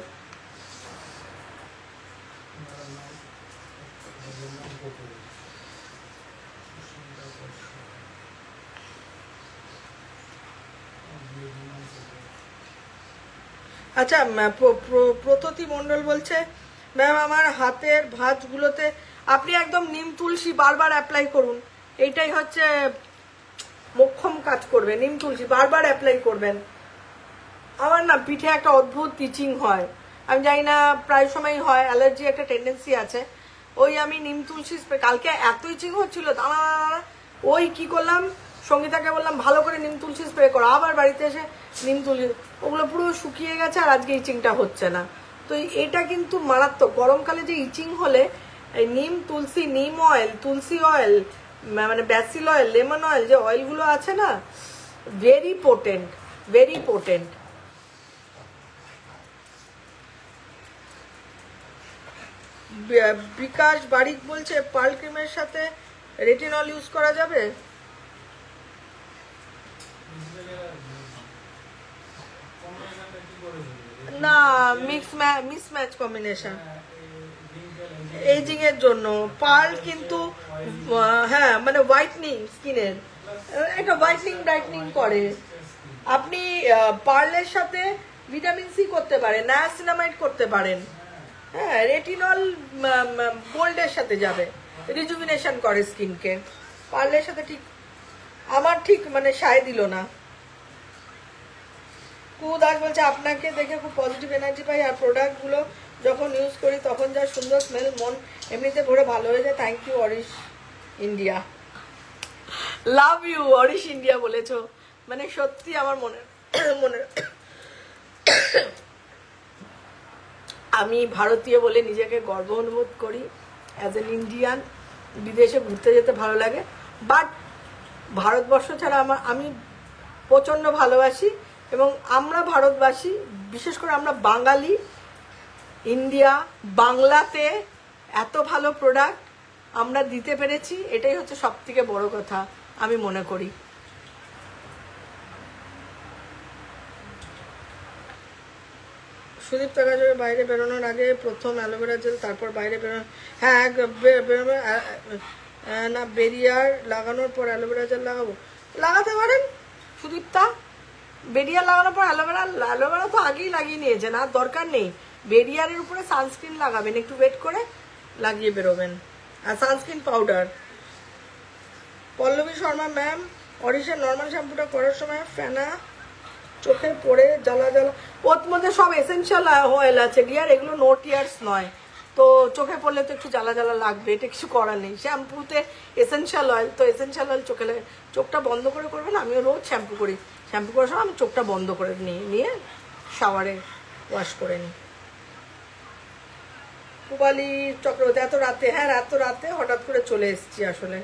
আচ্ছা, প্রততি মন্ডল বলছে, ম্যাম আমার হাতের ভাঁজগুলোতে আপনি একদম নিম তুলসী বারবার অ্যাপ্লাই করুন, এইটাই হচ্ছে মোক্ষম কাজ করবে। নিম তুলসী বারবার অ্যাপ্লাই করবেন। আমার না পিঠে একটা অদ্ভুত ইচিং হয়, আমি জানি না, প্রায় সময় হয়, অ্যালার্জি একটা টেন্ডেন্সি আছে। ওই আমি নিম তুলসী কালকে এত ইচিং হচ্ছিল, দাঁড়া ওই কি করলাম, সঙ্গীতাকে বললাম ভালো করে নিম তুলসী স্প্রে করো, আবার বাড়িতে এসে নিম তুলসী, ওগুলো পুরো শুকিয়ে গেছে আর আজকে ইচিংটা হচ্ছে না। তো এটা কিন্তু মারাত্মক। গরমকালে যে ইচিং হলে এই নিম তুলসী, নিম অয়েল, তুলসী অয়েল, মানে ব্যাসিল অয়েল, লেমন অয়েল, যে অয়েলগুলো আছে না, ভেরি পোটেন্ট, ভেরি পোটেন্ট। বিকাশ বারিক বলছে পার্ল ক্রিমের সাথে রেটিনল ইউজ করা যাবে? না, মিসম্যাচ কম্বিনেশন এজিং এর জন্য। পার্ল কিন্তু হ্যাঁ মানে হোয়াইটনিং, স্কিনের একটা হোয়াইটনিং ব্রাইটনিং করে। আপনি পার্লের সাথে ভিটামিন সি করতে পারেন, নায়াসিনামাইড করতে পারেন। হ্যাঁ, রেটিনল গোল্ডের সাথে যাবে, রিজুভিনেশন করে স্কিনকে। পার্লের সাথে ঠিক আমার ঠিক মানে সায় দিল না। কুদাস বলছে আপনাকে দেখে খুব পজিটিভ এনার্জি পাই, আর প্রোডাক্টগুলো যখন ইউজ করি তখন যা সুন্দর স্মেল, মন এমনিতে ভরে ভালো হয়ে যায়। Thank you Aurish India, love you Aurish India বলেছো, মানে সত্যি আমার মনে মনে আমি ভারতীয় বলে নিজেকে গর্ব অনুভব করি, অ্যাজ এন ইন্ডিয়ান। বিদেশে ঘুরতে যেতে ভালো লাগে, বাট ভারতবর্ষ ছাড়া আমি প্রচণ্ড ভালোবাসি। এবং আমরা ভারতবাসী, বিশেষ করে আমরা বাঙালি, ইন্ডিয়া বাংলাতে এত ভালো প্রোডাক্ট আমরা দিতে পেরেছি, এটাই হচ্ছে সব থেকে বড় কথা আমি মনে করি। সুদীপ টাকাজোর বাইরে বেরোনোর আগে প্রথম অ্যালোভেরা জেল, তারপর বাইরে বেরোনো। হ্যাঁ, বেরোবে না, বেরিয়ার লাগানোর পর অ্যালোভেরা জেল লাগাতে পারেন সুদীপ্তা। বেরিয়ার লাগানোর পর অ্যালোভেরা তো আগেই লাগিয়ে নিয়েছেন, আর দরকার নেই। বেরিয়ারের উপরে সানস্ক্রিন লাগাবেন, একটু ওয়েট করে লাগিয়ে বেরোবেন, আর sunscreen powder. Pallavi Sharma ma'am, অরিশের নর্মাল শ্যাম্পুটা করার সময় ফেনা চোখে পড়ে জ্বালা জ্বালা, ওর মধ্যে সব এসেনশিয়াল অয়েল আছে ডিয়ার, এগুলো নো টিয়ার্স নয়, তো চোখে পড়লে তো একটু জ্বালা জ্বালা লাগবে, এটা কিছু করার নেই। শ্যাম্পুতে এসেনশিয়াল অয়েল, তো এসেনশিয়াল অয়েল চোখে লাগে, চোখটা বন্ধ করে করবেন। আমিও রোজ শ্যাম্পু করি, শ্যাম্পু করার সময় আমি চোখটা বন্ধ করে নিয়ে শাওয়ারে ওয়াশ করে নিই। পুবালি চক্রবর্তী, এত রাতে? হ্যাঁ, এত রাতে হঠাৎ করে চলে এসেছি আসলে।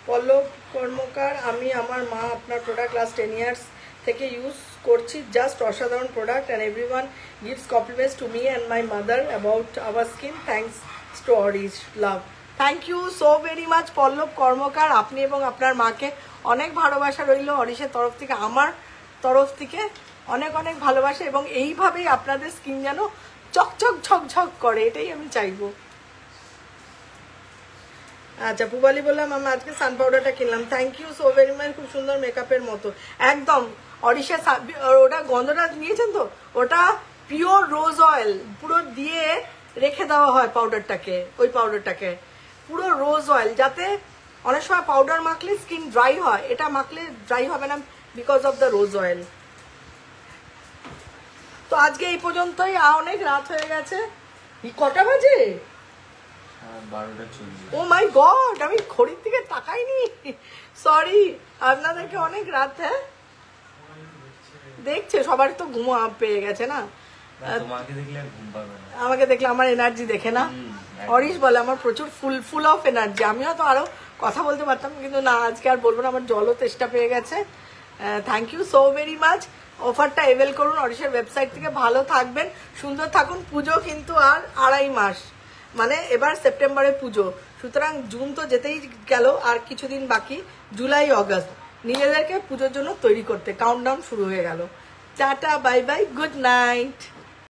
পল্লব কর্মকার, আমি আমার মা আপনার প্রোডাক্ট লাস্ট 10 years থেকে ইউজ করছি, জাস্ট অসাধারণ product, and everyone gives compliments to me and my mother about our skin, thanks to Aurish, love. Thank you so very much Pallab Karmakar, আপনি এবং আপনার মাকে অনেক ভালোবাসা রইল অরিশের তরফ থেকে, আমার তরফ থেকে অনেক অনেক ভালোবাসা, এবং এইভাবেই আপনাদের স্কিন যেন চকচক ঝকঝক করে, এটাই আমি চাইবো। আচ্ছা, পুবালি বললাম আমি আজকে সান পাউডারটা কিনলাম, thank you so very much, খুব সুন্দর মেকআপের মতো একদম। অরিশের ওটা গন্ধটা নিয়েছেন তো, ওটা পিওর রোজ অয়েল পুরো দিয়ে রেখে দেওয়া হয় পাউডারটাকে, ওই পাউডারটাকে পুরো রোজ অয়েল, যাতে অনেক সময় পাউডার মাখলে স্কিন ড্রাই হয়, এটা মাখলে ড্রাই হবে না because of the rose oil. তো আজকে এই পর্যন্তই, অনেক রাত হয়ে গেছে। কটা বাজে? 12:40। ও মাই গড, আমি ঘড়ির দিকে তাকাইনি, সরি। আপনাদেরকে অনেক রাত। হ্যাঁ, দেখছে সবার তো ঘুম পেয়ে গেছে না, তোমাকে দেখলে ঘুম পাবে না, আমাকে দেখলে আমার এনার্জি দেখে না। অরিশ বলে আমার প্রচুর ফুল অফ এনার্জি, আমিও তো আরো কথা বলতে পারতাম, কিন্তু না, আজকে আর বলবো না, আমার জলও তেষ্টা পেয়ে গেছে। Thank you so very much, অফারটা এভেল করুন অরিশের ওয়েবসাইট থেকে। ভালো থাকবেন, সুন্দর থাকুন। পুজো কিন্তু আর 2.5 মাস, মানে এবার সেপ্টেম্বরে পুজো, সুতরাং জুন তো যেতেই গেল, আর কিছুদিন বাকি, জুলাই অগস্ট, নিজেদেরকে পুজোর জন্য তৈরি করতে কাউন্টডাউন শুরু হয়ে গেল। Tata, bye bye, good night.